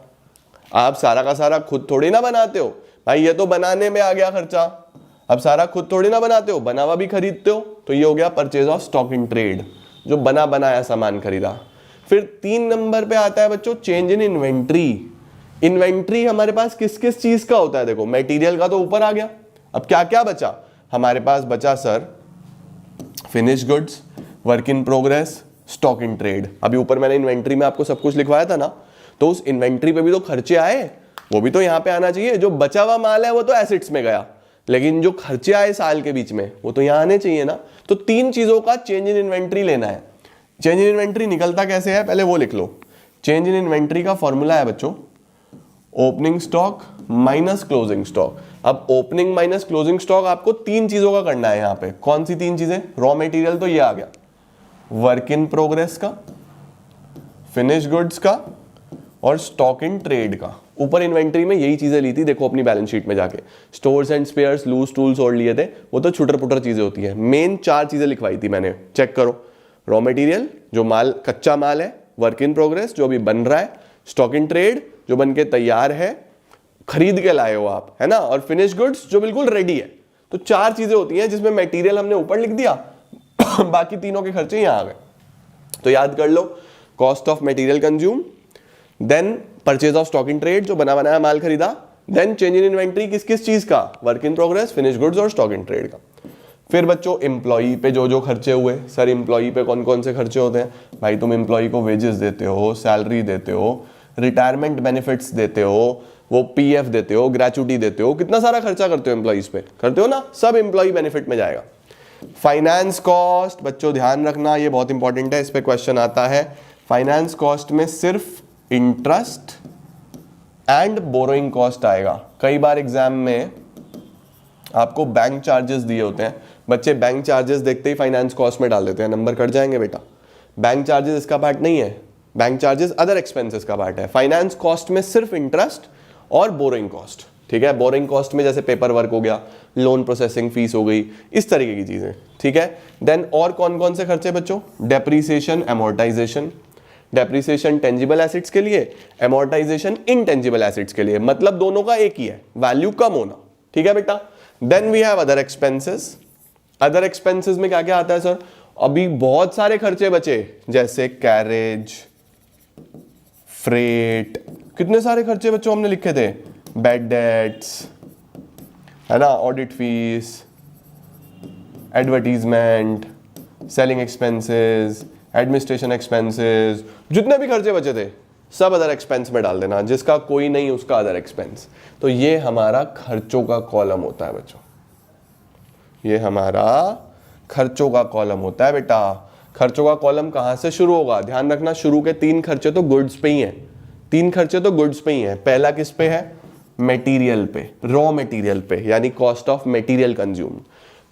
आप सारा का सारा खुद थोड़ी ना बनाते हो भाई, ये तो बनाने में आ गया खर्चा, अब सारा खुद थोड़ी ना बनाते हो, बना हुआ भी खरीदते हो, तो ये हो गया purchase of stock in trade, जो बना बनाया सामान खरीदा। फिर 3 नंबर पे आता है बच्चों चेंज इन इन्वेंट्री। इन्वेंट्री हमारे पास किस किस चीज का होता है, देखो मटेरियल का तो ऊपर आ गया, अब क्या क्या बचा हमारे पास, बचा sir finish goods, work in progress, stock in trade. अभी ऊपर मैंने इन्वेंट्री में आपको सब कुछ लिखवाया था ना, तो उस इन्वेंट्री पे भी तो खर्चे आए, वो भी तो यहाँ पे आना चाहिए। जो बचा हुआ माल है वो तो एसेट्स में गया, लेकिन जो खर्चे आए साल के बीच में वो तो यहाँ आने चाहिए ना। तो 3 चीजों का चेंज इन इन्वेंट्री लेना है। चेंज इन इन्वेंट्री निकलता कैसे है, पहले वो लिख लो। चेंज इन इन्वेंट्री का फॉर्मूला है बच्चों opening stock minus closing stock. अब ओपनिंग माइनस क्लोजिंग स्टॉक आपको 3 चीजों का करना है यहाँ पे। कौन सी 3 चीजें, रॉ मटेरियल तो ये आ गया, वर्क इन प्रोग्रेस का, फिनिश गुड्स का और स्टॉक इन ट्रेड का। ऊपर इन्वेंट्री में यही चीजें ली थी, देखो अपनी बैलेंस शीट में जाके, stores and spares, loose tools और लिए थे, वो तो छुटर पुटर चीजें होती है। मेन 4 चीजें लिखवाई थी मैंने, चेक करो। रॉ मटेरियल जो माल कच्चा माल है, वर्क इन प्रोग्रेस जो अभी बन रहा है, स्टॉक इन ट्रेड जो बन के तैयार है, खरीद के लाए हो आप, है ना, और फिनिश गुड्स जो बिल्कुल रेडी है। तो 4 चीजें होती हैं जिसमें मटेरियल हमने ऊपर लिख दिया बाकी तीनों के खर्चे यहां आ गए। तो याद कर लो, cost of material consume, then purchase of stock in trade जो बना बनाया माल खरीदा, देन चेंज इन इन्वेंट्री किस किस चीज का, work in progress, finish goods और स्टॉक इन ट्रेड का। फिर बच्चों एम्प्लॉई पे जो जो खर्चे हुए, सर एम्प्लॉई पे कौन कौन से खर्चे होते हैं, भाई तुम एम्प्लॉई को वेजेस देते हो, सैलरी देते हो, रिटायरमेंट बेनिफिट्स देते हो, वो पीएफ देते हो, ग्रेचुटी देते हो, कितना सारा खर्चा करते हो एम्प्लॉइज पे, करते हो ना, सब एम्प्लॉई बेनिफिट में जाएगा। फाइनेंस कॉस्ट बच्चों ध्यान रखना, ये बहुत इंपॉर्टेंट है, इस पे क्वेश्चन आता है। फाइनेंस कॉस्ट में सिर्फ इंटरेस्ट एंड बोरोइंग कॉस्ट आएगा। कई बार एग्जाम में आपको बैंक चार्जेस दिए होते हैं, बच्चे बैंक चार्जेस देखते ही फाइनेंस कॉस्ट में डाल देते हैं, नंबर कट जाएंगे बेटा। बैंक चार्जेस इसका पार्ट नहीं है, बैंक चार्जेस अदर एक्सपेंसेस का पार्ट है। फाइनेंस कॉस्ट में सिर्फ इंटरेस्ट और बोरोइंग कॉस्ट, ठीक है। बोरोइंग कॉस्ट में जैसे पेपर वर्क हो गया, लोन प्रोसेसिंग फीस हो गई, इस तरीके की चीजें, ठीक है। देन और कौन कौन से खर्चे बच्चों, depreciation, amortisation. Depreciation tangible assets के लिए, एमोर्टाइजेशन इनटेंजिबल एसेट्स के लिए, मतलब दोनों का एक ही है, वैल्यू कम होना, ठीक है बेटा। Then we have other expenses. Other expenses में क्या क्या आता है सर, अभी बहुत सारे खर्चे बचे, जैसे कैरेज, फ्रेट, कितने सारे खर्चे बच्चों हमने लिखे थे, बैड डेट्स, है ना, audit fees, advertisement, selling expenses, administration expenses, जितने भी खर्चे बचे थे सब अदर एक्सपेंस में डाल देना, जिसका कोई नहीं उसका अदर एक्सपेंस। तो ये हमारा खर्चों का कॉलम होता है बच्चों, ये हमारा खर्चों का कॉलम होता है बेटा। खर्चों का कॉलम कहां से शुरू होगा, ध्यान रखना, शुरू के 3 खर्चे तो गुड्स पे ही हैं, 3 खर्चे तो गुड्स पे ही हैं। पहला किस पे है, मटेरियल पे, रॉ मटेरियल पे, यानी कॉस्ट ऑफ मटेरियल कंज्यूम।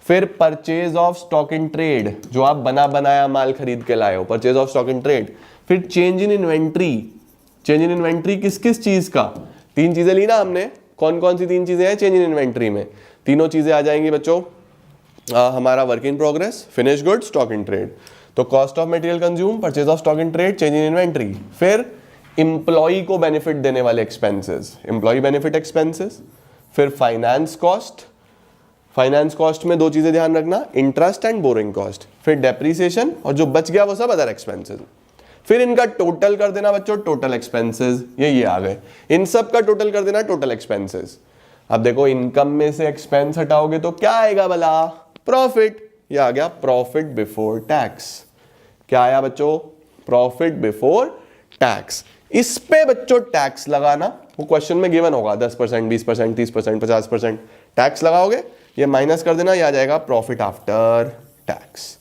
फिर purchase of stock in trade, जो आप बना बनाया माल खरीद के लाए हो, purchase of stock in trade. फिर change in inventory, change in inventory किस किस चीज का, 3 चीजें ली ना हमने, कौन कौन सी 3 चीजें हैं चेंज इन इन्वेंट्री में, तीनों चीजें आ जाएंगी बच्चों, हमारा work in progress, finish goods, stock in trade. तो cost of material consume, purchase of stock in trade, change in inventory. फिर इंप्लॉई को बेनिफिट देने वाले एक्सपेंसेस, इंप्लॉई बेनिफिट एक्सपेंसेस। फिर फाइनेंस कॉस्ट, फाइनेंस कॉस्ट में 2 चीजें ध्यान रखना, इंटरेस्ट एंड बोरिंग कॉस्ट। फिर डेप्रीसिएशन, और जो बच गया वो सब अदर एक्सपेंसेस। फिर इनका टोटल कर देना बच्चों, टोटल एक्सपेंसेस, ये आ गए, इन सब का टोटल कर देना टोटल एक्सपेंसेस। अब देखो इनकम में से एक्सपेंस हटाओगे तो क्या आएगा भला, प्रॉफिट, ये आ गया प्रॉफिट बिफोर टैक्स। क्या आया बच्चों, प्रॉफिट बिफोर टैक्स। इस पे बच्चों टैक्स लगाना, वो क्वेश्चन में गिवन होगा 10%, 20%, 30%, 50% टैक्स लगाओगे, ये माइनस कर देना, ये आ जाएगा प्रॉफिट आफ्टर टैक्स।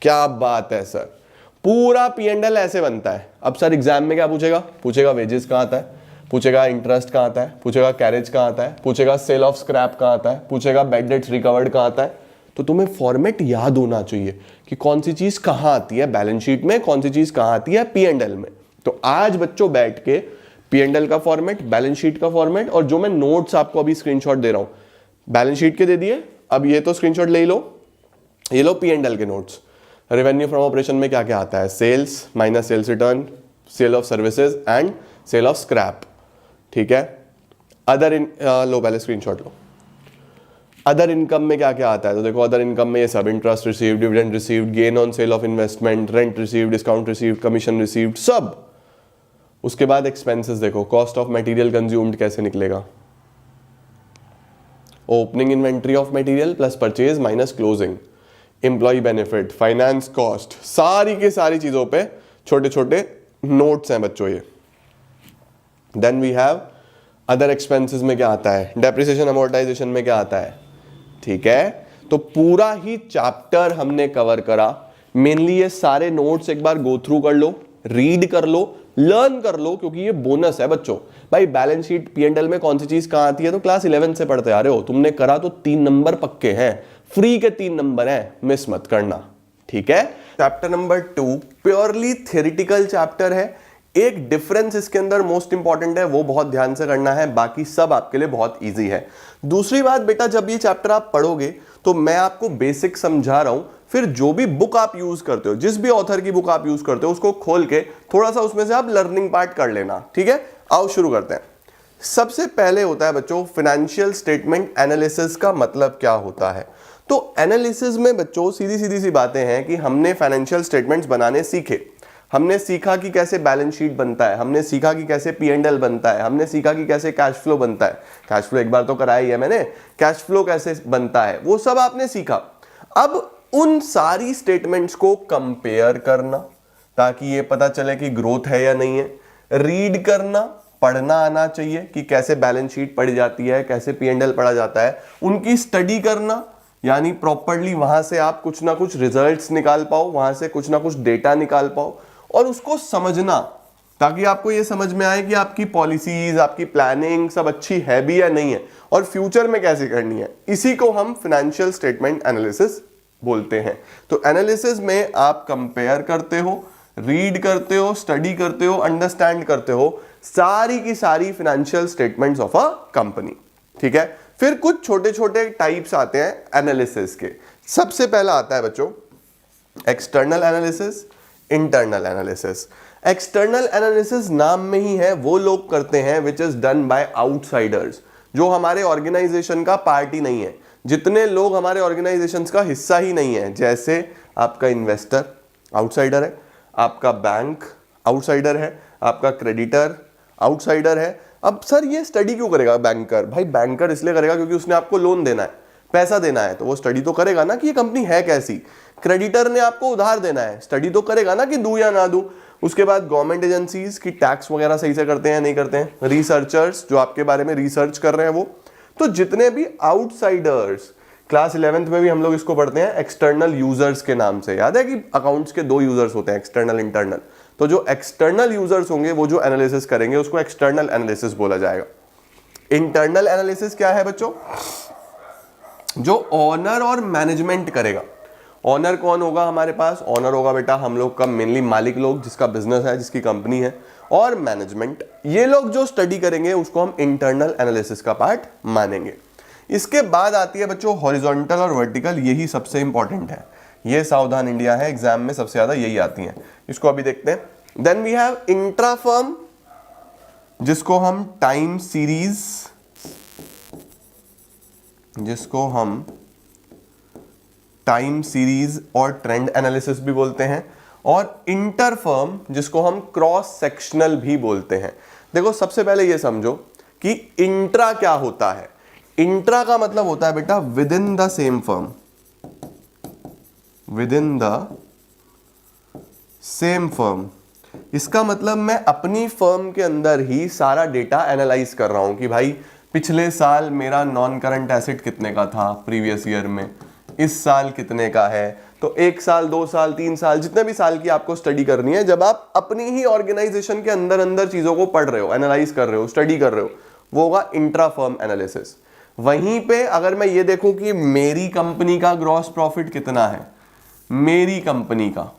क्या बात है सर, पूरा P&L ऐसे बनता है। अब सर एग्जाम में क्या पूछेगा, पूछेगा वेजेस कहाँ आता है, पूछेगा इंटरेस्ट कहाँ आता है, पूछेगा कैरेज कहाँ आता है, पूछेगा सेल ऑफ स्क्रैप कहाँ आता है, पूछेगा बैड डेट्स रिकवर्ड कहाँ आता है। तो तुम्हें फॉर्मेट याद होना चाहिए कि कौन सी चीज कहाँ आती है बैलेंस शीट में, कौन सी चीज कहाँ आती है P&L में। तो आज बच्चों बैठ के P&L का फॉर्मेट, बैलेंस शीट का फॉर्मेट, और जो मैं नोट्स आपको अभी स्क्रीनशॉट दे रहा हूं, बैलेंस शीट के दे दिए, अब ये तो स्क्रीनशॉट ले लो, ये लो P&L के नोट्स। रेवेन्यू फ्रॉम ऑपरेशन में क्या क्या आता है, sales minus sales return, sale of services and sale of scrap, ठीक है। अदर इन लो पहले स्क्रीनशॉट लो। अदर इनकम में क्या क्या आता है, तो देखो अदर इनकम में ये सब, interest received, dividend received, gain on sale of investment, rent received, discount received, commission received, सब। उसके बाद एक्सपेंसेस देखो, कॉस्ट ऑफ मटेरियल कंज्यूम्ड कैसे निकलेगा, opening inventory of material plus purchase minus closing, employ benefit, finance cost, सारी की सारी चीजों पे छोटे छोटे नोट्स हैं बच्चों ये। Then we have other expenses में क्या आता है, डेप्रिसिएशन अमोर्टाइजेशन में क्या आता है, ठीक है। तो पूरा ही चैप्टर हमने कवर करा। मेनली ये सारे नोट्स एक बार गो थ्रू कर लो, रीड कर लो, लर्न कर लो, क्योंकि ये बोनस है बच्चों। भाई बैलेंस शीट P&L में कौन सी चीज कहां आती है, तो क्लास 11 से पढ़ते आ रहे हो, तुमने करा तो 3 नंबर पक्के हैं, फ्री के 3 नंबर हैं, मिस मत करना, ठीक है। Chapter number 2 purely theoretical chapter है। एक डिफरेंस इसके अंदर मोस्ट इंपॉर्टेंट है, वो बहुत ध्यान से करना है, बाकी सब आपके लिए बहुत इजी है। दूसरी बात बेटा, जब ये चैप्टर आप पढ़ोगे तो मैं आपको बेसिक समझा रहा हूं, फिर जो भी बुक आप यूज करते हो, जिस भी ऑथर की बुक आप यूज करते हो, उसको खोल के थोड़ा सा उसमें से आप लर्निंग पार्ट कर लेना, ठीक है। आओ शुरू करते हैं। सबसे पहले होता है बच्चों फाइनेंशियल स्टेटमेंट एनालिसिस का मतलब क्या होता है। तो एनालिसिस में बच्चों सीधी सीधी सी बातें हैं कि हमने फाइनेंशियल स्टेटमेंट्स बनाने सीखे, हमने सीखा कि कैसे बैलेंस शीट बनता है, हमने सीखा कि कैसे P&L बनता है, हमने सीखा कि कैसे कैश फ्लो बनता है, कैश फ्लो एक बार तो कराया ही है मैंने, कैश फ्लो कैसे बनता है, वो सब आपने सीखा। अब उन सारी स्टेटमेंट्स को कंपेयर करना, ताकि ये पता चले कि ग्रोथ है या नहीं है, रीड करना, पढ़ना आना चाहिए कि कैसे बैलेंस शीट पढ़ी जाती है, कैसे P&L पढ़ा जाता है, उनकी स्टडी करना, यानी प्रॉपर्ली वहां से आप कुछ ना कुछ रिजल्ट्स निकाल पाओ, वहां से कुछ ना कुछ डेटा निकाल पाओ, और उसको समझना, ताकि आपको ये समझ में आए कि आपकी पॉलिसीज, आपकी प्लानिंग सब अच्छी है भी या नहीं है, और फ्यूचर में कैसे करनी है। इसी को हम फाइनेंशियल स्टेटमेंट एनालिसिस बोलते हैं। तो एनालिसिस में आप कंपेयर करते हो, रीड करते हो, स्टडी करते हो, अंडरस्टैंड करते हो सारी की सारी financial statements of a company, ठीक है। फिर कुछ छोटे छोटे टाइप्स आते हैं एनालिसिस के। सबसे पहला आता है बच्चों external analysis, internal analysis. External analysis नाम में ही है, वो लोग करते हैं which is done by outsiders, जो हमारे ऑर्गेनाइजेशन का पार्ट ही नहीं है, जितने लोग हमारे ऑर्गेनाइजेशन का हिस्सा ही नहीं है। जैसे आपका इन्वेस्टर आउटसाइडर है, आपका बैंक आउटसाइडर है, आपका क्रेडिटर आउटसाइडर है। अब सर ये स्टडी क्यों करेगा बैंकर, भाई बैंकर इसलिए करेगा क्योंकि उसने आपको लोन देना है, पैसा देना है, तो वो स्टडी तो करेगा ना कि ये कंपनी है कैसी। क्रेडिटर ने आपको उधार देना है, स्टडी तो करेगा ना कि दूं या ना दूं। उसके बाद गवर्नमेंट एजेंसीज की टैक्स वगैरह सही से करते हैं नहीं करते हैं, रिसर्चर्स जो आपके बारे में रिसर्च कर रहे हैं वो। तो जितने भी आउटसाइडर्स, क्लास 11th में भी हम लोग इसको पढ़ते हैं एक्सटर्नल यूजर्स के नाम से। याद है कि अकाउंट्स के 2 यूजर्स होते हैं, एक्सटर्नल इंटरनल। तो जो एक्सटर्नल यूजर्स होंगे वो जो एनालिसिस करेंगे उसको एक्सटर्नल एनालिसिस बोला जाएगा। इंटरनल एनालिसिस क्या है बच्चों, जो ऑनर और मैनेजमेंट करेगा। ऑनर कौन होगा हमारे पास, ऑनर होगा बेटा हम लोग का मेनली मालिक लोग, जिसका बिजनेस है, जिसकी कंपनी है। और मैनेजमेंट, ये लोग जो स्टडी करेंगे उसको हम इंटरनल एनालिसिस का पार्ट मानेंगे। इसके बाद आती है बच्चों हॉरिजॉन्टल और वर्टिकल, यही सबसे इंपॉर्टेंट है। ये सावधान इंडिया है, एग्जाम में सबसे ज्यादा यही आती हैं, इसको अभी देखते हैं। Then we have intra firm, जिसको हम टाइम सीरीज, जिसको हम टाइम सीरीज और ट्रेंड एनालिसिस भी बोलते हैं, और इंटर फर्म जिसको हम क्रॉस सेक्शनल भी बोलते हैं। देखो सबसे पहले ये समझो कि इंट्रा क्या होता है। इंट्रा का मतलब होता है बेटा with in the same firm, with in the same firm. इसका मतलब मैं अपनी फर्म के अंदर ही सारा डेटा एनालाइज कर रहा हूं कि भाई पिछले साल मेरा नॉन करंट एसेट कितने का था प्रीवियस ईयर में, इस साल कितने का है। तो 1 साल 2 साल 3 साल जितने भी साल की आपको स्टडी करनी है, जब आप अपनी ही ऑर्गेनाइजेशन के अंदर अंदर चीजों को पढ़ रहे हो, एनालाइज कर रहे हो, स्टडी कर रहे हो, वो होगा इंट्रा फर्म एनालिसिस। वहीं पे अगर मैं ये देखूं कि मेरी कंपनी का ग्रॉस प्रॉफिट कितना है, मेरी कंपनी का,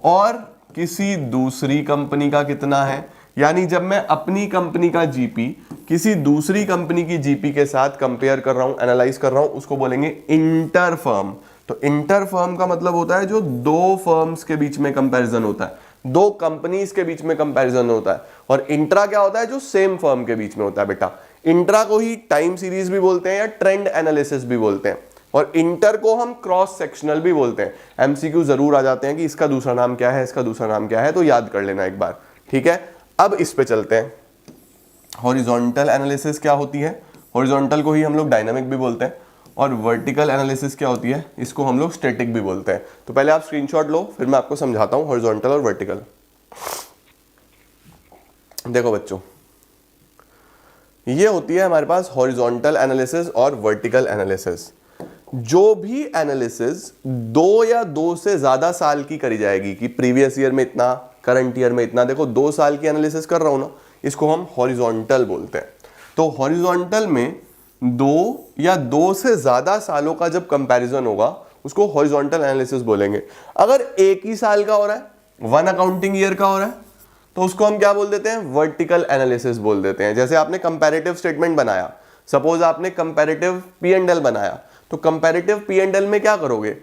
और किसी दूसरी कंपनी का कितना है, यानी जब मैं अपनी कंपनी का जीपी किसी दूसरी कंपनी की जीपी के साथ कंपेयर कर रहा हूं, एनालाइज कर रहा हूं, उसको बोलेंगे इंटर फर्म। तो इंटर फर्म का मतलब होता है जो दो फर्म्स के बीच में कंपैरिजन होता है, दो कंपनीज के बीच में कंपैरिजन होता है। और इंट्रा क्या होता है, जो सेम फर्म के बीच में होता है बेटा। इंट्रा को ही टाइम सीरीज भी बोलते हैं या ट्रेंड एनालिसिस भी बोलते हैं, और इंटर को हम क्रॉस सेक्शनल भी बोलते हैं। एमसीक्यू जरूर आ जाते हैं कि इसका दूसरा नाम क्या है, इसका दूसरा नाम क्या है, तो याद कर लेना एक बार, ठीक है। अब इस पे चलते हैं। हॉरिजॉन्टल एनालिसिस क्या होती है, हॉरिजॉन्टल को ही हम लोग डायनामिक भी बोलते हैं, और वर्टिकल एनालिसिस क्या होती है, इसको हम लोग स्टैटिक भी बोलते हैं। तो पहले आप स्क्रीनशॉट लो, फिर मैं आपको समझाता हूं हॉरिजॉन्टल और वर्टिकल। देखो बच्चों, ये होती है हमारे पास हॉरिजॉन्टल एनालिसिस और वर्टिकल एनालिसिस। जो भी एनालिसिस 2 या 2 से ज्यादा साल की करी जाएगी, कि प्रीवियस ईयर में इतना, करंट ईयर में इतना, देखो 2 साल की एनालिसिस कर रहा हूं ना, इसको हम हॉरिजॉन्टल बोलते हैं। तो हॉरिजॉन्टल में 2 या 2 से ज्यादा सालों का जब कंपैरिजन होगा, उसको हॉरिजॉन्टल एनालिसिस बोलेंगे। अगर एक ही साल का हो रहा है, 1 अकाउंटिंग ईयर का हो रहा है, तो उसको हम क्या बोल देते हैं, वर्टिकल एनालिसिस बोल देते हैं। जैसे आपने कंपैरेटिव स्टेटमेंट बनाया, सपोज आपने कंपैरेटिव P&L बनाया, तो कंपैरेटिव P&L में क्या करोगे,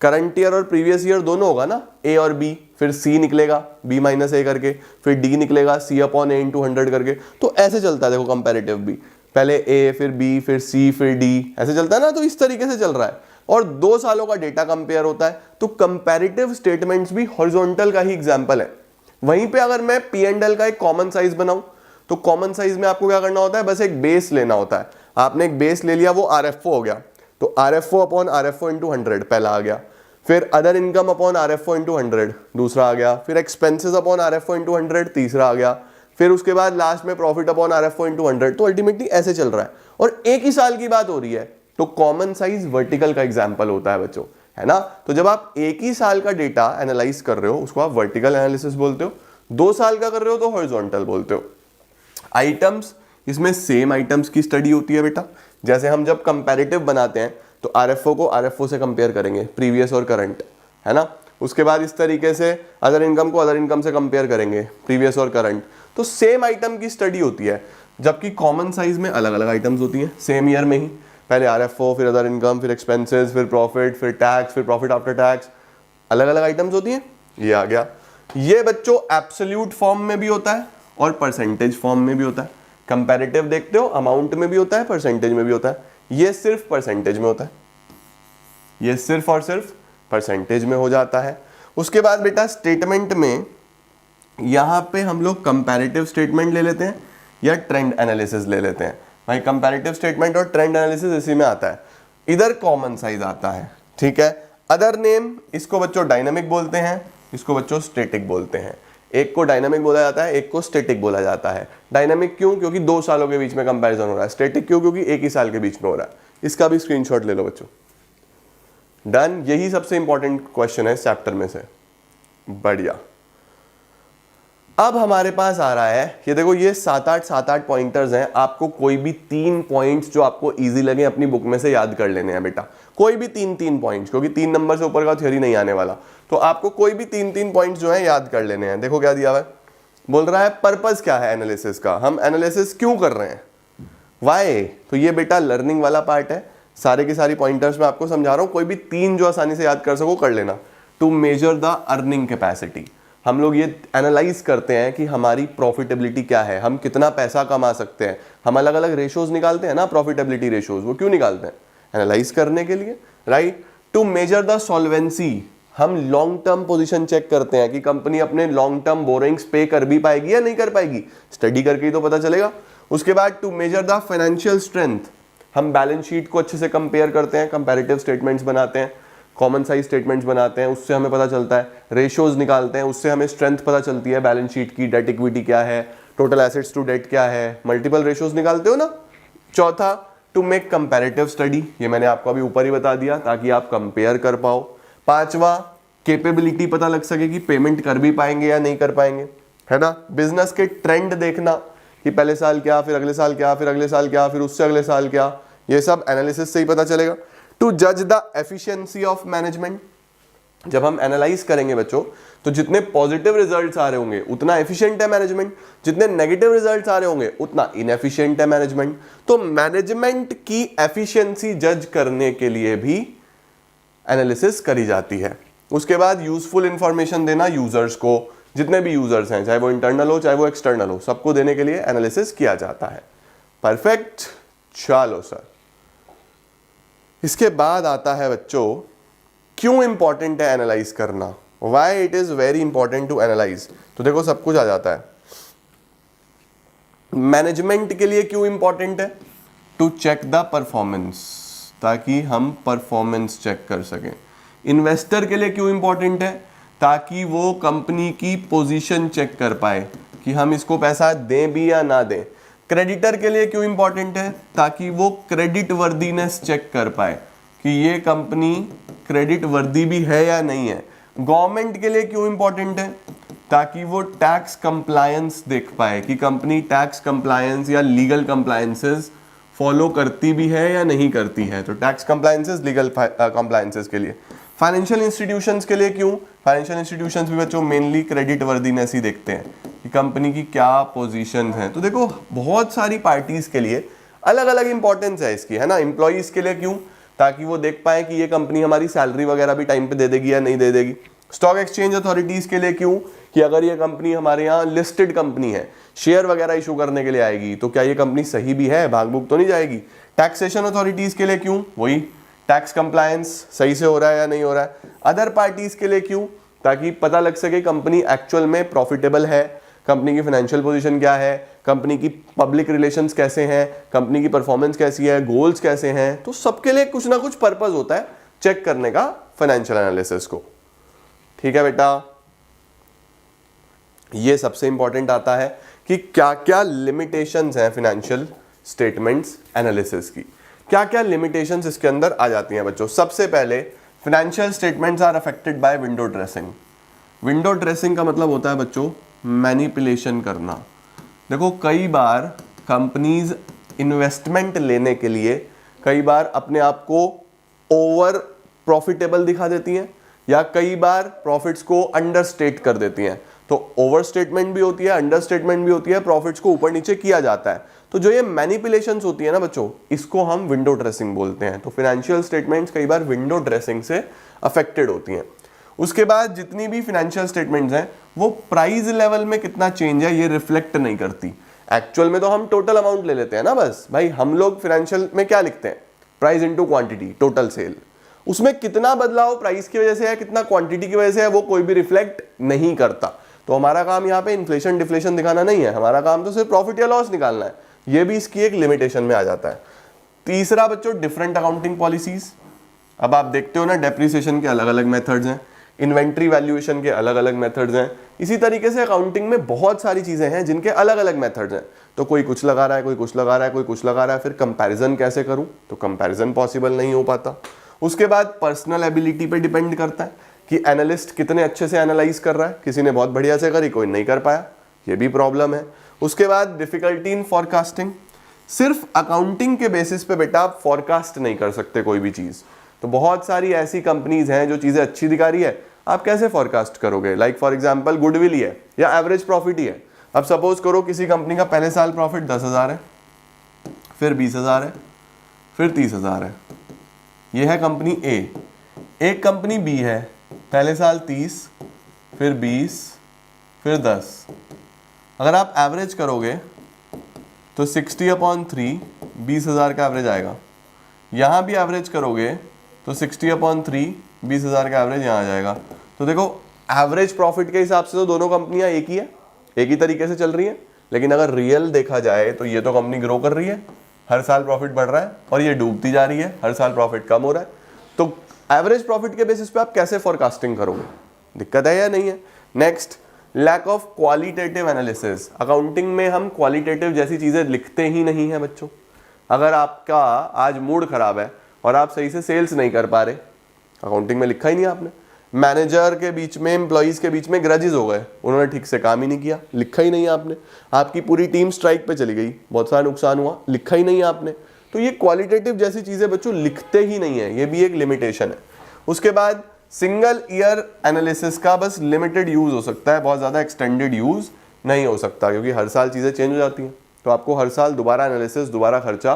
करंट ईयर और प्रीवियस ईयर दोनों होगा ना, A और B, फिर C निकलेगा B माइनस A करके, फिर D निकलेगा C अपॉन A इंटू 100 करके। तो ऐसे चलता है, देखो कंपैरेटिव भी, पहले A फिर B फिर C फिर D, ऐसे चलता है ना। तो इस तरीके से चल रहा है, और 2 सालों का डेटा कंपेयर होता है। तो कंपैरेटिव स्टेटमेंट्स भी हॉरिजॉन्टल का ही एग्जाम्पल है। वहीं पे अगर मैं P&L का एक कॉमन साइज बनाऊं, तो कॉमन साइज में आपको क्या करना होता है, बस एक बेस लेना होता है। आपने एक बेस ले लिया, वो RFO हो गया, तो RFO अपॉन RFO इंटू 100 पहला आ गया, फिर other income upon RFO into 100 दूसरा आ गया, फिर एक्सपेंसेस अपॉन RFO इंटू 100 तीसरा आ गया, फिर उसके बाद लास्ट में प्रॉफिट अपॉन RFO इंटू 100। तो अल्टीमेटली ऐसे चल रहा है, और एक ही साल की बात हो रही है। तो कॉमन साइज वर्टिकल का एग्जाम्पल होता है बच्चों, है ना। तो जब आप एक ही साल का डेटा एनालाइज कर रहे हो, उसको आप वर्टिकल एनालिसिस बोलते हो। 2 साल का कर रहे हो तो हॉरिजॉन्टल बोलते हो। आइटम्स, इसमें सेम आइटम्स की स्टडी होती है बेटा। जैसे हम जब कंपैरेटिव बनाते हैं, तो RFO को RFO से कंपेयर करेंगे, प्रीवियस और करंट, है ना। उसके बाद इस तरीके से अदर इनकम को अदर इनकम से कंपेयर करेंगे, प्रीवियस और करंट। तो सेम आइटम की स्टडी होती है, जबकि कॉमन साइज में अलग अलग आइटम्स होती हैं सेम ईयर में ही। पहले RFO, फिर अदर इनकम, फिर एक्सपेंसेस, फिर प्रॉफिट, फिर टैक्स, फिर प्रॉफिट आफ्टर टैक्स, अलग अलग आइटम्स होती हैं। ये आ गया। ये बच्चों एब्सोल्यूट फॉर्म में भी होता है और परसेंटेज फॉर्म में भी होता है। कंपैरेटिव देखते हो, अमाउंट में भी होता है, परसेंटेज में भी होता है। ये सिर्फ परसेंटेज में होता है, ये सिर्फ और सिर्फ परसेंटेज में हो जाता है। उसके बाद बेटा स्टेटमेंट में, यहां पे हम लोग कंपैरेटिव स्टेटमेंट ले लेते हैं या ट्रेंड एनालिसिस ले लेते हैं। भाई कंपैरेटिव स्टेटमेंट और ट्रेंड एनालिसिस इसी में आता है। इधर कॉमन साइज आता है, ठीक है। अदर नेम, इसको बच्चों डायनामिक बोलते हैं, इसको बच्चों स्टैटिक बोलते हैं। एक को डायनामिक बोला जाता है, एक को स्टैटिक बोला जाता है। डायनामिक क्यों, क्योंकि 2 सालों के बीच में कंपैरिजन हो रहा है। स्टैटिक क्यों, क्योंकि एक ही साल के बीच में हो रहा है। इसका भी स्क्रीनशॉट ले लो बच्चों। डन। यही सबसे इंपॉर्टेंट क्वेश्चन है इस चैप्टर में से। बढ़िया। अब हमारे पास आ रहा है, ये देखो, ये 7-8 पॉइंटर्स हैं। आपको कोई भी 3 पॉइंट्स जो आपको इजी लगे अपनी बुक में से याद कर लेने हैं बेटा। कोई भी 3 पॉइंट्स, क्योंकि 3 नंबर से ऊपर का थ्योरी नहीं आने वाला। तो आपको कोई भी 3 पॉइंट्स जो है याद कर लेने हैं। देखो क्या दिया हुआ है, बोल रहा है पर्पस क्या है एनालिसिस का, हम एनालिसिस क्यों कर रहे हैं, वाई। तो ये बेटा लर्निंग वाला पार्ट है। सारे के सारी पॉइंटर्स मैं आपको समझा रहा हूं, कोई भी 3 जो आसानी से याद कर सको कर लेना। To measure the earning capacity, हम लोग ये एनालाइज करते हैं कि हमारी प्रॉफिटेबिलिटी क्या है, हम कितना पैसा कमा सकते हैं। हम अलग अलग रेशोज निकालते हैं ना, प्रॉफिटेबिलिटी रेशोज, वो क्यों निकालते हैं, एनालाइज करने के लिए, right. To measure the solvency, हम लॉन्ग टर्म पोजीशन चेक करते हैं कि कंपनी अपने लॉन्ग टर्म बोरिंग्स पे कर भी पाएगी या नहीं कर पाएगी, स्टडी करके ही तो पता चलेगा। उसके बाद to measure the financial strength, हम बैलेंस शीट को अच्छे से कंपेयर करते हैं, कंपैरेटिव स्टेटमेंट्स बनाते हैं, कॉमन साइज स्टेटमेंट्स बनाते हैं, उससे हमें पता चलता है। रेशियोज निकालते हैं, उससे हमें स्ट्रेंथ पता चलती है बैलेंस शीट की, डेट इक्विटी क्या है, टोटल एसेट्स टू डेट क्या है, मल्टीपल रेशियोज निकालते हो ना। चौथा, टू मेक कंपैरेटिव स्टडी, ये मैंने आपको अभी ऊपर ही बता दिया ताकि आप कंपेयर कर पाओ। 5वां, कैपेबिलिटी पता लग सके कि पेमेंट कर भी पाएंगे या नहीं कर पाएंगे, है ना। बिजनेस के ट्रेंड देखना कि पहले साल क्या, फिर अगले साल क्या, फिर अगले साल क्या, फिर उससे अगले साल क्या, ये सब एनालिसिस से ही पता चलेगा। टू जज द एफिशिएंसी ऑफ मैनेजमेंट, जब हम एनालाइज करेंगे बच्चों तो जितने पॉजिटिव रिजल्ट्स आ रहे होंगे उतना एफिशिएंट है मैनेजमेंट, जितने नेगेटिव रिजल्ट्स आ रहे होंगे उतना इनएफिशिएंट है मैनेजमेंट। तो मैनेजमेंट की एफिशिएंसी जज करने के लिए भी एनालिसिस करी जाती है। उसके बाद यूजफुल इंफॉर्मेशन देना यूजर्स को, जितने भी यूजर्स हैं, चाहे वो इंटरनल हो चाहे वो एक्सटर्नल हो, सबको देने के लिए एनालिसिस किया जाता है। परफेक्ट, चलो सर। इसके बाद आता है बच्चों, क्यों इंपॉर्टेंट है एनालाइज करना, why it is very important to analyse. तो देखो सब कुछ आ जाता है। मैनेजमेंट के लिए क्यों इंपॉर्टेंट है, टू चेक द परफॉर्मेंस, ताकि हम परफॉर्मेंस चेक कर सकें। इन्वेस्टर के लिए क्यों इंपॉर्टेंट है, ताकि वो कंपनी की पोजीशन चेक कर पाए कि हम इसको पैसा दें भी या ना दें। क्रेडिटर के लिए क्यों इंपॉर्टेंट है, ताकि वो क्रेडिट वर्दीनेस चेक कर पाए कि ये कंपनी क्रेडिट वर्दी भी है या नहीं है। गवर्नमेंट के लिए क्यों इंपॉर्टेंट है, ताकि वो टैक्स कंप्लायंस देख पाए कि कंपनी टैक्स कंप्लायंस या लीगल कंप्लायंसेस फॉलो करती भी है या नहीं करती है। तो टैक्स कंप्लायंसेस, लीगल कंप्लायंसेस के लिए। फाइनेंशियल इंस्टीट्यूशंस के लिए क्यों, फाइनेंशियल इंस्टीट्यूशंस भी बच्चों मेनली क्रेडिट वर्दीनेस ही देखते हैं कि कंपनी की क्या पोजीशन है। तो देखो बहुत सारी पार्टीज के लिए अलग अलग इंपॉर्टेंस है इसकी, है ना। एम्प्लॉइज के लिए क्यों, ताकि वो देख पाए कि ये कंपनी हमारी सैलरी वगैरह भी टाइम पे दे देगी या नहीं दे देगी। स्टॉक एक्सचेंज अथॉरिटीज के लिए क्यों, कि अगर ये कंपनी हमारे यहाँ लिस्टेड कंपनी है, शेयर वगैरह इशू करने के लिए आएगी, तो क्या ये कंपनी सही भी है, भाग भूग तो नहीं जाएगी। टैक्सेशन अथॉरिटीज के लिए क्यों, वही टैक्स कंप्लायंस सही से हो रहा है या नहीं हो रहा है। अदर पार्टीज के लिए क्यों, ताकि पता लग सके कंपनी एक्चुअल में प्रॉफिटेबल है, कंपनी की फाइनेंशियल पोजीशन क्या है, कंपनी की पब्लिक रिलेशंस कैसे हैं, कंपनी की परफॉर्मेंस कैसी है, गोल्स कैसे हैं। तो सबके लिए कुछ ना कुछ पर्पस होता है चेक करने का फाइनेंशियल एनालिसिस को। ठीक है बेटा, ये सबसे इंपॉर्टेंट आता है कि क्या क्या लिमिटेशंस हैं फाइनेंशियल स्टेटमेंट्स एनालिसिस की, क्या क्या लिमिटेशंस इसके अंदर आ जाती हैं बच्चों। सबसे पहले financial statements are affected by window dressing. Window dressing का मतलब होता है बच्चों मैनिपुलेशन करना। देखो कई बार कंपनीज इन्वेस्टमेंट लेने के लिए कई बार अपने आप को ओवर प्रॉफिटेबल दिखा देती हैं, या कई बार प्रॉफिट्स को अंडरस्टेट कर देती हैं। तो ओवर स्टेटमेंट भी होती है, अंडर स्टेटमेंट भी होती है, प्रॉफिट्स को ऊपर नीचे किया जाता है। तो जो ये मैनिपुलेशंस होती है ना बच्चों, इसको हम विंडो ड्रेसिंग बोलते हैं। तो फाइनेंशियल स्टेटमेंट्स कई बार विंडो ड्रेसिंग से अफेक्टेड होती हैं। उसके बाद जितनी भी फाइनेंशियल स्टेटमेंट्स हैं वो प्राइस लेवल में कितना चेंज है ये रिफ्लेक्ट नहीं करती। एक्चुअल में तो हम टोटल अमाउंट ले लेते हैं ना, बस भाई हम लोग फाइनेंशियल में क्या लिखते हैं, price into quantity, total sale. उसमें कितना बदलाव प्राइस की वजह से है, कितना क्वांटिटी की वजह से है, वो कोई भी रिफ्लेक्ट नहीं करता। तो हमारा काम यहाँ पे इन्फ्लेशन डिफ्लेशन दिखाना नहीं है, हमारा काम तो सिर्फ प्रॉफिट या लॉस निकालना है। ये भी इसकी एक लिमिटेशन में आ जाता है। तीसरा बच्चों डिफरेंट अकाउंटिंग पॉलिसीज। अब आप देखते हो ना डेप्रिसिएशन के अलग अलग मेथड्स हैं, इन्वेंट्री वैल्यूएशन के अलग अलग मेथड्स हैं। इसी तरीके से अकाउंटिंग में बहुत सारी चीजें हैं जिनके अलग अलग मेथड्स हैं। तो कोई कुछ लगा रहा है, कोई कुछ लगा रहा है, कोई कुछ लगा रहा है, फिर कंपैरिजन कैसे करूं, तो कंपैरिजन पॉसिबल नहीं हो पाता। उसके बाद पर्सनल एबिलिटी पे डिपेंड करता है कि एनालिस्ट कितने अच्छे से एनालाइज कर रहा है। किसी ने बहुत बढ़िया से करी, कोई नहीं कर पाया, ये भी प्रॉब्लम है। उसके बाद डिफिकल्टी इन फॉरकास्टिंग। सिर्फ अकाउंटिंग के बेसिस पे बेटा आप फॉरकास्ट नहीं कर सकते कोई भी चीज। तो बहुत सारी ऐसी कंपनीज हैं जो चीजें अच्छी दिखा रही है, आप कैसे फॉरकास्ट करोगे। लाइक फॉर एग्जांपल गुडविल ही है या एवरेज प्रॉफिट ही है। अब सपोज करो किसी कंपनी का पहले साल प्रॉफिट 10,000 है, फिर 20,000 है, फिर 30,000 है। यह है कंपनी ए। एक कंपनी बी है, पहले साल 30, फिर 20, फिर 10। अगर आप एवरेज करोगे तो 60/3 20,000 का एवरेज आएगा। यहाँ भी एवरेज करोगे तो 60/3 20,000 का एवरेज यहाँ आ जाएगा। तो देखो एवरेज प्रॉफिट के हिसाब से तो दोनों कंपनियां एक ही है, एक ही तरीके से चल रही है। लेकिन अगर रियल देखा जाए तो ये तो कंपनी ग्रो कर रही है, हर साल प्रॉफिट बढ़ रहा है, और ये डूबती जा रही है, हर साल प्रॉफिट कम हो रहा है। तो एवरेज प्रॉफिट के बेसिस पे आप कैसे फोरकास्टिंग करोगे, दिक्कत है या नहीं है। Next lack of qualitative analysis. Accounting में हम क्वालिटेटिव जैसी चीजें लिखते ही नहीं है बच्चों। अगर आपका आज मूड खराब है और आप सही से सेल्स नहीं कर पा रहे, अकाउंटिंग में लिखा ही नहीं आपने। मैनेजर के बीच में, एम्प्लॉइज के बीच में ग्रजेस हो गए, उन्होंने ठीक से काम ही नहीं किया, लिखा ही नहीं आपने। आपकी पूरी टीम स्ट्राइक पे चली गई, बहुत सारा नुकसान हुआ, लिखा ही नहीं आपने। तो ये क्वालिटेटिव जैसी चीजें बच्चों लिखते ही नहीं है, ये भी एक लिमिटेशन है। उसके बाद सिंगल ईयर एनालिसिस का बस लिमिटेड यूज हो सकता है, बहुत ज्यादा एक्सटेंडेड यूज नहीं हो सकता, क्योंकि हर साल चीजें चेंज हो जाती हैं, तो आपको हर साल दोबारा एनालिसिस, दोबारा खर्चा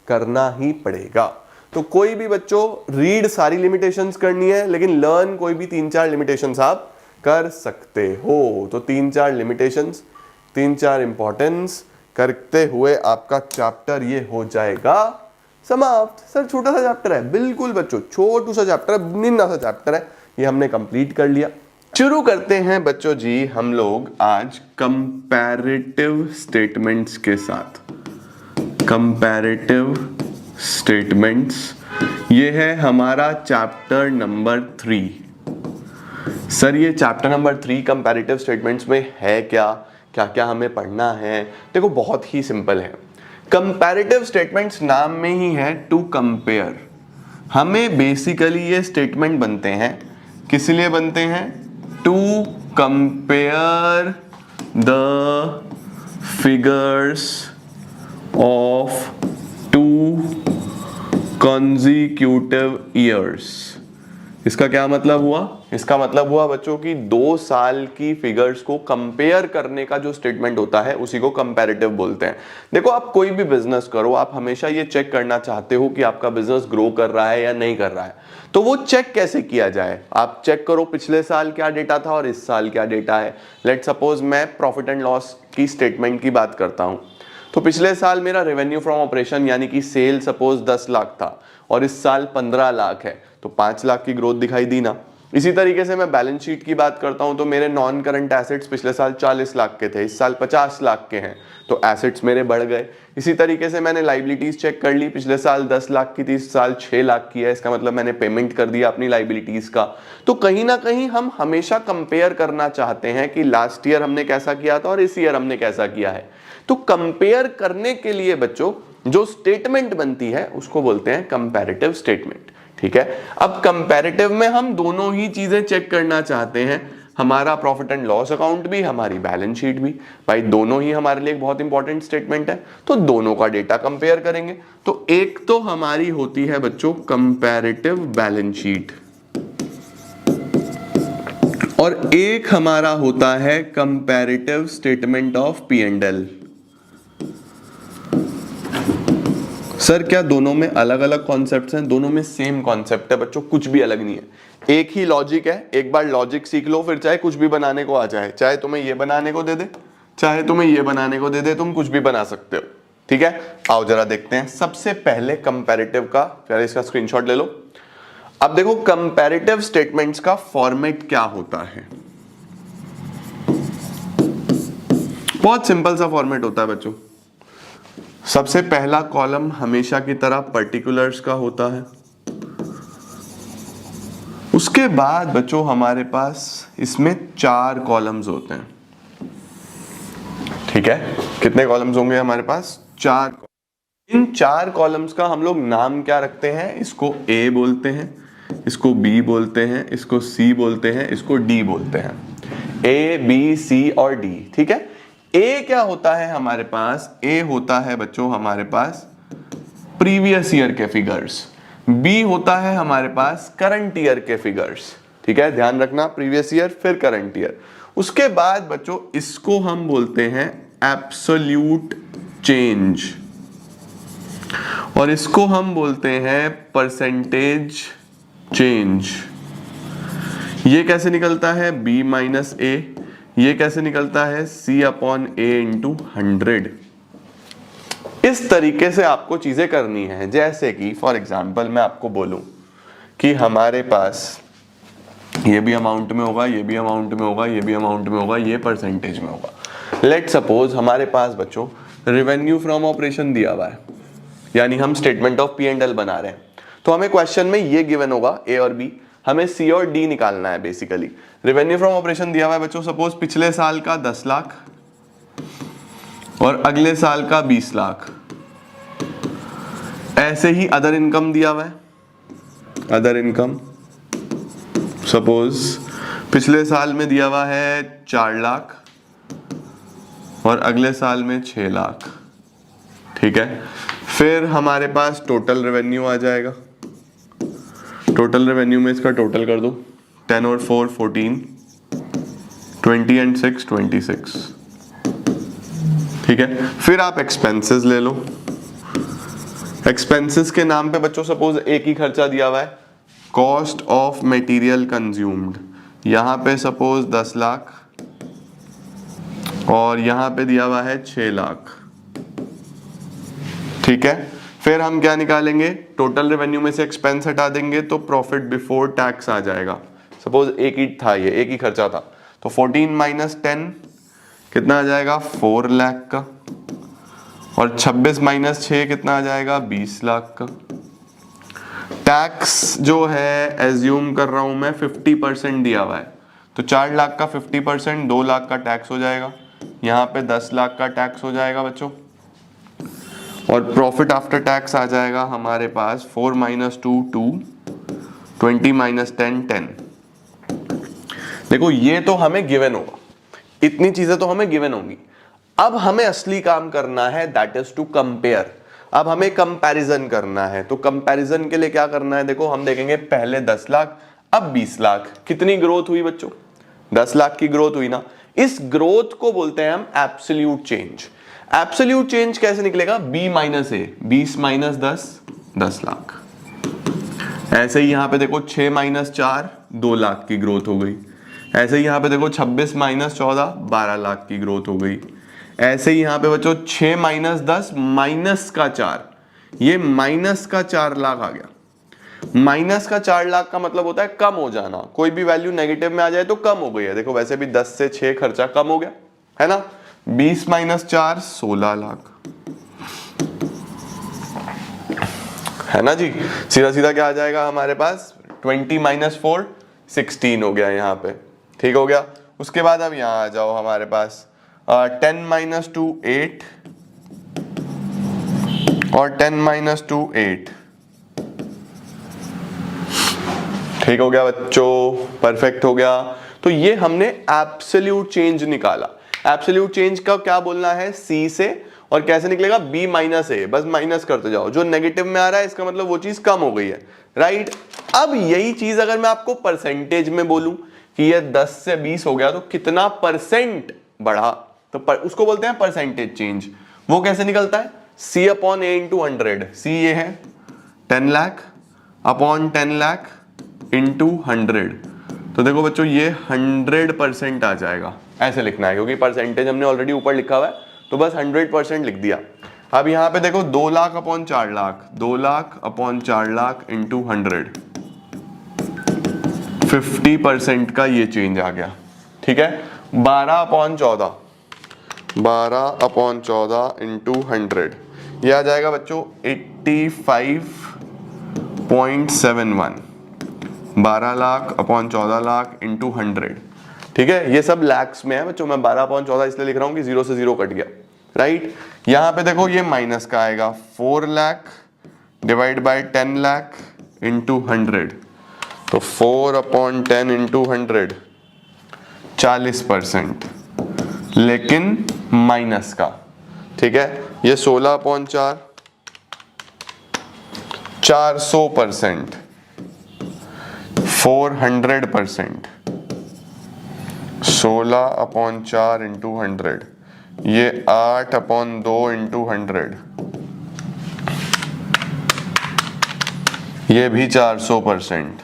करना ही पड़ेगा। तो कोई भी बच्चों रीड सारी लिमिटेशंस करनी है, लेकिन लर्न कोई भी 3-4 लिमिटेशंस आप कर सकते हो। तो 3-4 लिमिटेशंस, 3-4 इंपॉर्टेंस करते हुए आपका चैप्टर ये हो जाएगा समाप्त। सर छोटा सा चैप्टर है, बिल्कुल बच्चों छोटू सा चैप्टर है, निन्ना सा चैप्टर है, ये हमने कंप्लीट कर लिया। शुरू करते हैं बच्चों जी हम लोग आज कंपैरेटिव स्टेटमेंट्स के साथ। कंपैरेटिव स्टेटमेंट्स, ये है हमारा चैप्टर नंबर 3। सर ये चैप्टर नंबर 3 कंपैरेटिव स्टेटमेंट्स में है क्या, क्या क्या हमें पढ़ना है? देखो बहुत ही सिंपल है। कंपैरेटिव स्टेटमेंट्स नाम में ही है टू कंपेयर। हमें बेसिकली ये स्टेटमेंट बनते हैं, किस लिए बनते हैं? To compare the figures of 2 consecutive years। इसका क्या मतलब हुआ? इसका मतलब हुआ बच्चों की 2 साल की फिगर्स को कंपेयर करने का जो स्टेटमेंट होता है उसी को कंपैरेटिव बोलते हैं। देखो आप कोई भी बिजनेस करो, आप हमेशा ये चेक करना चाहते हो कि आपका बिजनेस ग्रो कर रहा है या नहीं कर रहा है। तो वो चेक कैसे किया जाए? आप चेक करो पिछले साल क्या डेटा था और इस साल क्या डेटा है। लेट सपोज मैं प्रॉफिट एंड लॉस की स्टेटमेंट की बात करता हूं, तो पिछले साल मेरा रेवेन्यू फ्रॉम ऑपरेशन यानी कि सेल सपोज 10 लाख था और इस साल 15 लाख है, तो 5 लाख की ग्रोथ दिखाई दी ना। इसी तरीके से मैं बैलेंस शीट की बात करता हूं, तो मेरे नॉन करंट एसेट्स पिछले साल 40 लाख के थे, इस साल 50 लाख के हैं, तो एसेट्स मेरे बढ़ गए। इसी तरीके से मैंने लाइबिलिटीज चेक कर ली, पिछले साल 10 लाख की थी, इस साल 6 लाख की है, इसका मतलब मैंने पेमेंट कर दिया अपनी लाइबिलिटीज का। तो कहीं ना कहीं हम हमेशा कंपेयर करना चाहते हैं कि लास्ट ईयर हमने कैसा किया था और इस ईयर हमने कैसा किया है। तो कंपेयर करने के लिए बच्चों जो स्टेटमेंट बनती है उसको बोलते हैं कंपैरेटिव स्टेटमेंट। ठीक है, अब कंपैरेटिव में हम दोनों ही चीजें चेक करना चाहते हैं, हमारा प्रॉफिट एंड लॉस अकाउंट भी, हमारी बैलेंस शीट भी। भाई दोनों ही हमारे लिए एक बहुत इंपॉर्टेंट स्टेटमेंट है, तो दोनों का डेटा कंपेयर करेंगे। तो एक तो हमारी होती है बच्चों कंपैरेटिव बैलेंस शीट और एक हमारा होता है comparative statement of P and L. Sir क्या दोनों में अलग अलग कॉन्सेप्ट्स हैं? दोनों में सेम कॉन्सेप्ट है बच्चों, कुछ भी अलग नहीं है, एक ही लॉजिक है। एक बार लॉजिक सीख लो, फिर चाहे कुछ भी बनाने को आ जाए, चाहे तुम्हें ये बनाने को दे दे, चाहे तुम्हें ये बनाने को दे दे, तुम कुछ भी बना सकते हो। ठीक है, आओ जरा देखते हैं। सबसे पहले कंपैरेटिव का, पहले इसका स्क्रीनशॉट ले लो। अब देखो कंपैरेटिव स्टेटमेंट्स का फॉर्मेट क्या होता है। बहुत सिंपल सा फॉर्मेट होता है बच्चों। सबसे पहला कॉलम हमेशा की तरह पर्टिकुलर्स का होता है, उसके बाद बच्चों हमारे पास इसमें 4 कॉलम्स होते हैं। ठीक है, कितने कॉलम्स होंगे हमारे पास? 4। इन 4 कॉलम्स का हम लोग नाम क्या रखते हैं? इसको ए बोलते हैं, इसको बी बोलते हैं, इसको सी बोलते हैं, इसको डी बोलते हैं। ए बी सी और डी। ठीक है, ए क्या होता है हमारे पास? ए होता है बच्चों हमारे पास प्रीवियस ईयर के फिगर्स, बी होता है हमारे पास करंट ईयर के फिगर्स। ठीक है, ध्यान रखना, प्रीवियस ईयर फिर करंट ईयर। उसके बाद बच्चों इसको हम बोलते हैं एब्सोल्यूट चेंज और इसको हम बोलते हैं परसेंटेज चेंज। ये कैसे निकलता है? b माइनस ए। ये कैसे निकलता है? c upon A into 100। इस तरीके से आपको चीजें करनी है। जैसे कि फॉर एग्जांपल मैं आपको बोलूं कि हमारे पास ये भी अमाउंट में होगा, ये भी अमाउंट में होगा, ये भी अमाउंट में होगा, ये परसेंटेज में होगा। लेट सपोज हमारे पास बच्चों रेवेन्यू फ्रॉम ऑपरेशन दिया हुआ है, यानी हम statement of P and L बना रहे हैं। तो हमें क्वेश्चन में ये गिवन होगा ए और बी, हमें सी और डी निकालना है। बेसिकली रेवेन्यू फ्रॉम ऑपरेशन दिया हुआ है बच्चों, सपोज पिछले साल का 10 लाख और अगले साल का 20 लाख। ऐसे ही अदर इनकम दिया हुआ है, अदर इनकम सपोज पिछले साल में दिया हुआ है 4 लाख और अगले साल में 6 लाख। ठीक है, फिर हमारे पास टोटल रेवेन्यू आ जाएगा। टोटल रेवेन्यू में इसका टोटल कर दो, 10 और 4 14, 20 and 6 26। ठीक है, फिर आप एक्सपेंसेस ले लो। एक्सपेंसेस के नाम पे बच्चों सपोज एक ही खर्चा दिया हुआ है, कॉस्ट ऑफ मटेरियल कंज्यूम्ड, यहां पे सपोज 10 लाख और यहां पे दिया हुआ है 6 लाख। ठीक है, फिर हम क्या निकालेंगे, टोटल रेवेन्यू में से एक्सपेंस हटा देंगे तो प्रॉफिट बिफोर टैक्स आ जाएगा। सपोज एक ही था, ये एक ही खर्चा था, तो 14 माइनस 10 कितना आ जाएगा, 4 लाख का, और 26 माइनस 6 कितना आ जाएगा, 20 लाख का। टैक्स जो है एज्यूम कर रहा हूं मैं 50% दिया हुआ है, तो 4 लाख का 50% 2 लाख का टैक्स हो जाएगा, यहाँ पे 10 लाख का टैक्स हो जाएगा बच्चों, और प्रॉफिट आफ्टर टैक्स आ जाएगा हमारे पास 4 माइनस 2 2, 20 माइनस 10 10। देखो ये तो हमें गिवन होगा, इतनी चीजें तो हमें गिवन होंगी। अब हमें असली काम करना है, दैट इज टू कंपेयर। अब हमें कंपैरिजन करना है, तो कंपैरिजन के लिए क्या करना है, देखो हम देखेंगे पहले 10 लाख अब 20 लाख, कितनी ग्रोथ हुई बच्चों, 10 लाख की ग्रोथ हुई ना। इस ग्रोथ को बोलते हैं हम एब्सोल्यूट चेंज। एब्सोल्यूट चेंज कैसे निकलेगा, b माइनस ए, 20 माइनस 10 10 लाख। ऐसे ही यहां पे देखो 6 माइनस 4 2 लाख की ग्रोथ हो गई। ऐसे ही यहां पे देखो 26 माइनस 14 12 लाख की ग्रोथ हो गई। ऐसे ही यहां पे बच्चों 6 माइनस 10 माइनस का 4, ये माइनस का 4 लाख आ गया। माइनस का 4 लाख का मतलब होता है कम हो जाना, कोई भी वैल्यू नेगेटिव में आ जाए तो कम हो गई है। देखो वैसे भी 10 से 6 खर्चा कम हो गया है ना। 20 माइनस 4 16 लाख है ना जी। सीधा सीधा क्या आ जाएगा हमारे पास, 20 माइनस 4 16 हो गया यहाँ पे, ठीक हो गया। उसके बाद अब यहाँ आ जाओ हमारे पास 10 माइनस 2 8 और 10 माइनस 2 8, ठीक हो गया बच्चों, परफेक्ट हो गया। तो ये हमने एब्सोल्यूट चेंज निकाला। एब्सोल्यूट चेंज का क्या बोलना है, सी से, और कैसे निकलेगा, बी माइनस ए, बस माइनस करते जाओ, जो नेगेटिव में आ रहा है इसका मतलब वो चीज कम हो गई है, राइट। अब यही चीज अगर मैं आपको परसेंटेज में बोलूं कि ये 10 से 20 हो गया तो कितना परसेंट बढ़ा, तो उसको बोलते हैं परसेंटेज चेंज। वो कैसे निकलता है, सी अपॉन ए इंटू 100। सी ये है 10 लाख अपॉन 10 लाख इंटू 100, तो देखो बच्चों ये 100% आ जाएगा। ऐसे लिखना है क्योंकि परसेंटेज हमने ऑलरेडी ऊपर लिखा हुआ है, तो बस 100% लिख दिया। अब यहां पे देखो 2 lakh upon 4 lakh, 2 lakh upon 4 lakh into 100, 50% का ये चेंज आ गया, ठीक है। 12 अपॉन 14, 12 अपॉन 14 इंटू 100, ये आ जाएगा बच्चों 85.71। 12 लाख अपॉन 14 लाख इंटू 100, ठीक है। ये सब लैक्स में है बच्चों, मैं 12 अपॉन 14 इसलिए लिख रहा हूं कि 0 से 0 कट गया, राइट। यहां पे देखो ये माइनस का आएगा, 4 lakh divide by 10 lakh into 100, तो 4 अपॉन 10 इंटू 100 40%, लेकिन माइनस का, ठीक है। ये 16 अपॉन 4 400%, 400%, 16 अपॉन 4 इंटू 100, ये 8 अपॉन 2 इंटू 100, ये भी 400%,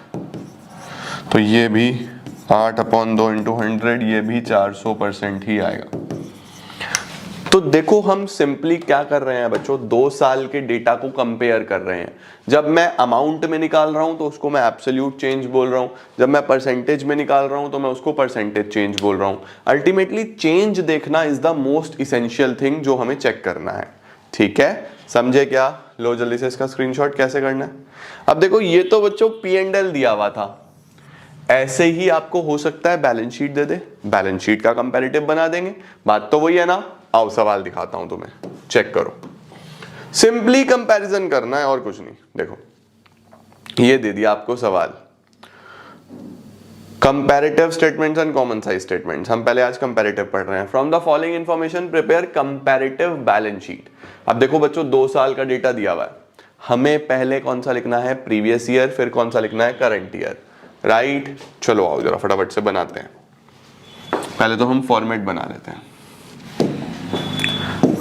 तो ये भी 8 अपॉन 2 इंटू 100, ये भी 400% ही आएगा। तो देखो हम सिंपली क्या कर रहे हैं बच्चों, 2 साल के डेटा को कंपेयर कर रहे हैं। जब मैं अमाउंट में निकाल रहा हूं तो उसको मैं एब्सोल्यूट चेंज बोल रहा हूं, जब मैं परसेंटेज में निकाल रहा हूं तो मैं उसको परसेंटेज चेंज बोल रहा हूं। अल्टीमेटली चेंज देखना is the most essential thing जो हमें चेक करना है, ठीक है। समझे क्या, लो जल्दी से इसका स्क्रीनशॉट कैसे करना है। अब देखो ये तो बच्चों P&L दिया हुआ था, ऐसे ही आपको हो सकता है बैलेंस शीट दे दे, बैलेंस शीट का कंपैरेटिव बना देंगे, बात तो वही है ना। आओ सवाल दिखाता हूं तुम्हें, चेक करो। सिंपली कंपैरिजन करना है और कुछ नहीं। देखो ये दे दिया आपको सवाल, comparative statements and common size statements. हम पहले आज कंपैरेटिव पढ़ रहे हैं। From the following information prepare comparative balance sheet. अब देखो बच्चों 2 साल का डेटा दिया हुआ है, हमें पहले कौन सा लिखना है, प्रीवियस ईयर, फिर कौन सा लिखना है, करंट ईयर। राइट। चलो आओ जरा फटाफट से बनाते हैं। पहले तो हम फॉर्मेट बना लेते हैं।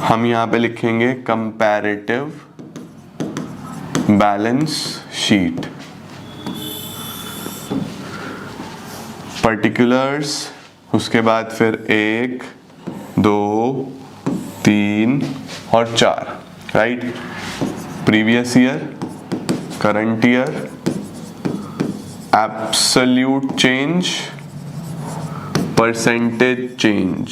हम यहाँ पे लिखेंगे कंपैरेटिव बैलेंस शीट, पर्टिकुलर्स, उसके बाद फिर 1 2 3 और 4, right. Previous year, current year, absolute change, percentage change,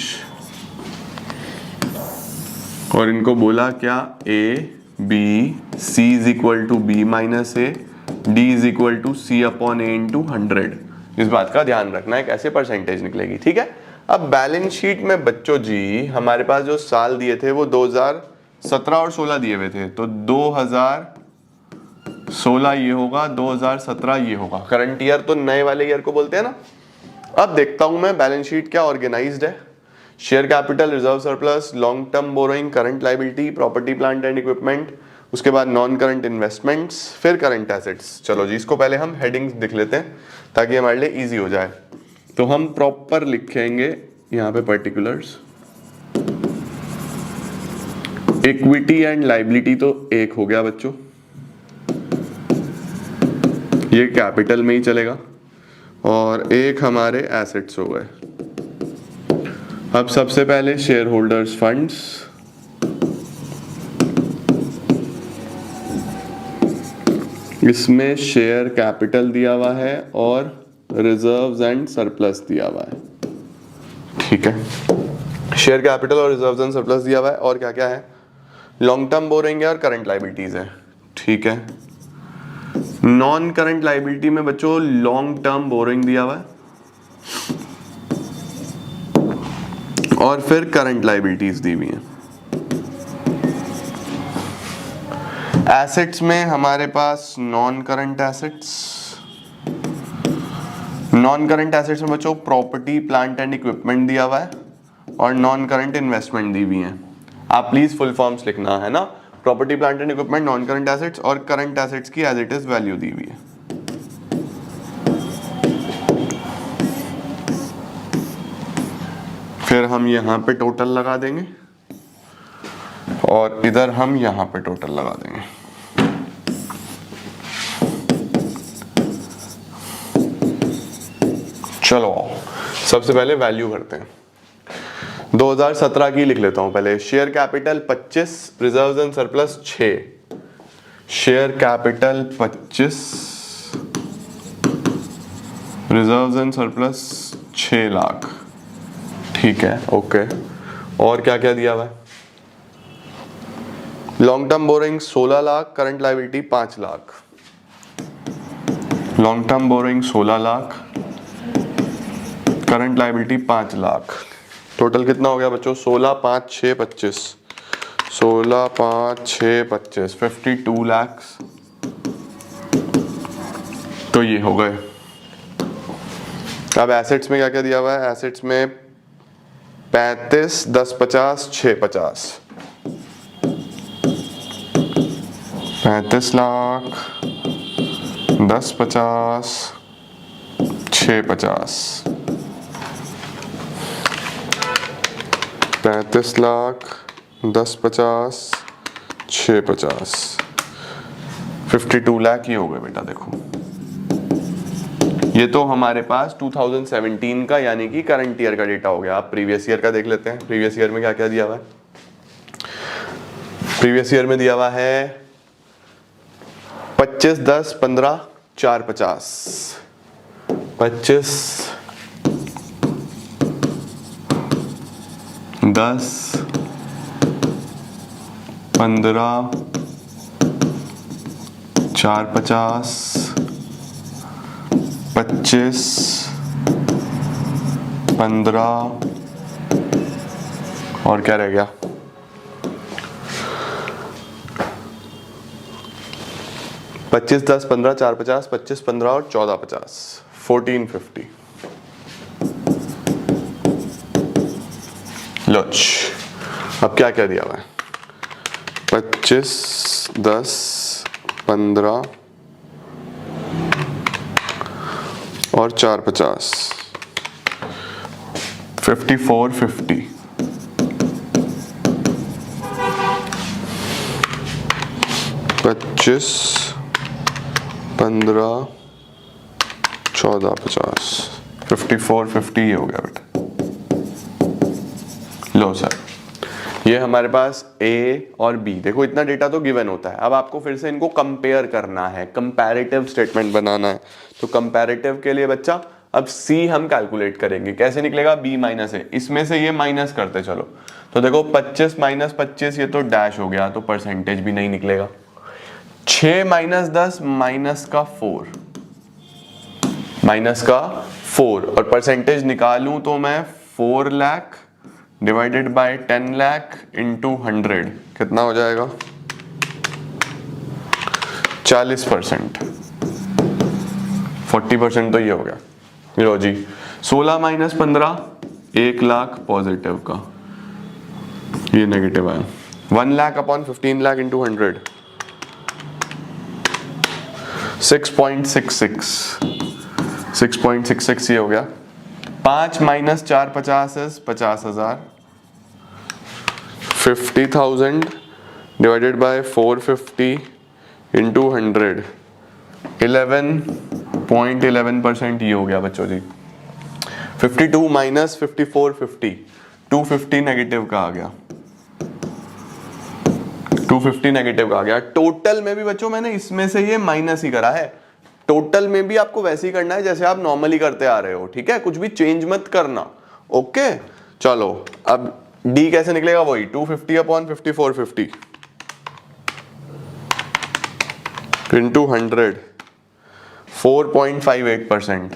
और इनको बोला क्या, A B C is equal to B minus A, D is equal to C upon A into 100। इस बात का ध्यान रखना है कैसे परसेंटेज निकलेगी, ठीक है। अब बैलेंस शीट में बच्चों जी हमारे पास जो साल दिए थे वो 2017 और 16 दिए हुए थे, तो 2016 ये होगा, 2017 ये होगा। करंट ईयर तो नए वाले ईयर को बोलते हैं ना। अब देखता हूं मैं बैलेंस शीट क्या ऑर्गेनाइज्ड है। Share capital, reserve surplus, long term borrowing, current liability, property plant and equipment, उसके बाद नॉन करंट इन्वेस्टमेंट्स, फिर करंट एसेट्स। चलो जी इसको पहले हम हेडिंग्स लिख लेते हैं ताकि हमारे लिए इजी हो जाए। तो हम प्रॉपर लिखेंगे यहाँ पे पर्टिकुलर्स। इक्विटी एंड लायबिलिटी तो एक हो गया बच्चों, ये कैपिटल में ही चलेगा, और एक हमारे एसेट्स हो गए। अब सबसे पहले शेयर होल्डर्स फंड्स, इसमें शेयर कैपिटल दिया हुआ है और रिजर्व्स एंड सरप्लस दिया हुआ है, ठीक है। शेयर कैपिटल और रिजर्व्स एंड सरप्लस दिया हुआ है, और क्या क्या है, लॉन्ग टर्म बोरोइंग है और करंट लायबिलिटीज है, ठीक है। नॉन करंट लायबिलिटी में बच्चों लॉन्ग टर्म बोरोइंग दिया हुआ है और फिर करंट लायबिलिटीज दी हुई हैं। एसेट्स में हमारे पास non current assets, non current assets में बच्चों प्रॉपर्टी प्लांट एंड इक्विपमेंट दिया हुआ है और नॉन करंट इन्वेस्टमेंट दी हुई है। आप प्लीज फुल फॉर्म्स लिखना है ना, property plant and equipment, non current assets, और करंट एसेट्स की एज इट इज वैल्यू दी हुई है। फिर हम यहां पे टोटल लगा देंगे और इधर हम यहां पे टोटल लगा देंगे। चलो सबसे पहले वैल्यू भरते हैं। 2017 की लिख लेता हूं पहले। Share capital 25, reserves and surplus 6, share capital 25, reserves and surplus 6 lakh, ठीक है, ओके। और क्या क्या दिया हुआ है, long term borrowing 16 lakh, current liability 5 lakh, long term borrowing 16 lakh, current liability 5 lakh. Total कितना हो गया बच्चों, 16 5 6 25, 16 5 6 25, 52 लाख। तो ये हो गए। अब एसेट्स में क्या क्या दिया हुआ है, एसेट्स में 35 10 50 6 50, 35 लाख 10 50 6 50, 35 लाख 10 50 6 50, 52 लाख ये हो गए बेटा। देखो ये तो हमारे पास 2017 का यानी कि करंट ईयर का डेटा हो गया। आप प्रीवियस ईयर का देख लेते हैं। प्रीवियस ईयर में क्या क्या दिया हुआ है, प्रीवियस ईयर में दिया हुआ है 25 10 15 4 50, 25 10 15 4 50, 25 15 और क्या रह गया, 25 10 15 4 50, 25 15 और 14 50, 1450। लोच अब क्या क्या दिया हुआ है, 25 10 15 और 450, 5450, 25, 15, 14, 50, 5450 ये हो गया बेटा। लो सर, ये हमारे पास A और B, देखो इतना डेटा तो गिवन होता है। अब आपको फिर से इनको कंपेयर करना है, कंपैरेटिव स्टेटमेंट बनाना है। तो कंपैरेटिव के लिए बच्चा अब C हम कैलकुलेट करेंगे। कैसे निकलेगा? B माइनस A, इसमें से ये माइनस करते चलो। तो देखो 25 माइनस 25 ये तो डैश हो गया, तो परसेंटेज भी नहीं निकलेगा। 6 माइनस 10 माइनस का 4, माइनस का 4, और परसेंटेज निकालूं तो मैं 4 lakh divided by 10 lakh into 100 कितना हो जाएगा? 40%। 40% तो ये हो गया। लो जी, 16 माइनस 15 1 लाख पॉजिटिव का, ये नेगेटिव आया। 1 लाख अपॉन 15 लाख इंटू 100 6.66 ये हो गया। 5 माइनस 4 50 50,000, 50,000 डिवाइडेड बाय 450 इंटू 100 11.11% ये हो गया बच्चों जी। 52 माइनस 5450, 250 नेगेटिव का आ गया, 250 नेगेटिव का आ गया। टोटल में भी बच्चों मैंने इसमें से ये माइनस ही करा है। टोटल में भी आपको वैसे ही करना है जैसे आप नॉर्मली करते आ रहे हो, ठीक है? कुछ भी चेंज मत करना। ओके चलो, अब डी कैसे निकलेगा? वही 250 अपॉन 5450 इंटू 100, 4.58%,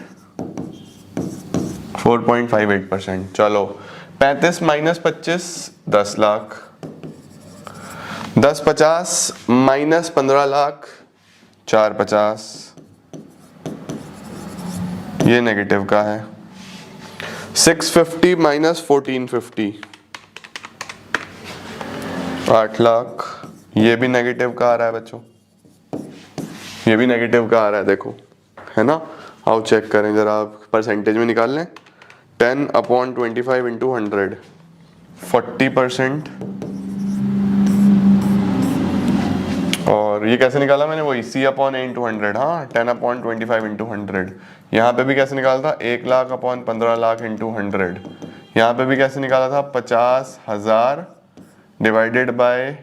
4.58%। चलो 35 माइनस 25 10 लाख, 1050 माइनस 15 लाख 450, ये नेगेटिव का है। 650 माइनस 1450 8 लाख, ये भी नेगेटिव का आ रहा है बच्चों, ये भी नेगेटिव का आ रहा है, देखो है ना? आओ चेक करें जरा, आप परसेंटेज में निकाल लें। 10 अपॉन 25 इंटू 100 40%, और ये कैसे निकाला मैंने? वही C अपॉन A इंटू 100, हाँ 10 अपॉन 25 इंटू 100। यहाँ पे भी कैसे निकाला था? 1 लाख अपॉन 15 लाख इंटू 100। यहाँ पे भी कैसे निकाला था? 50,000 डिवाइडेड बाय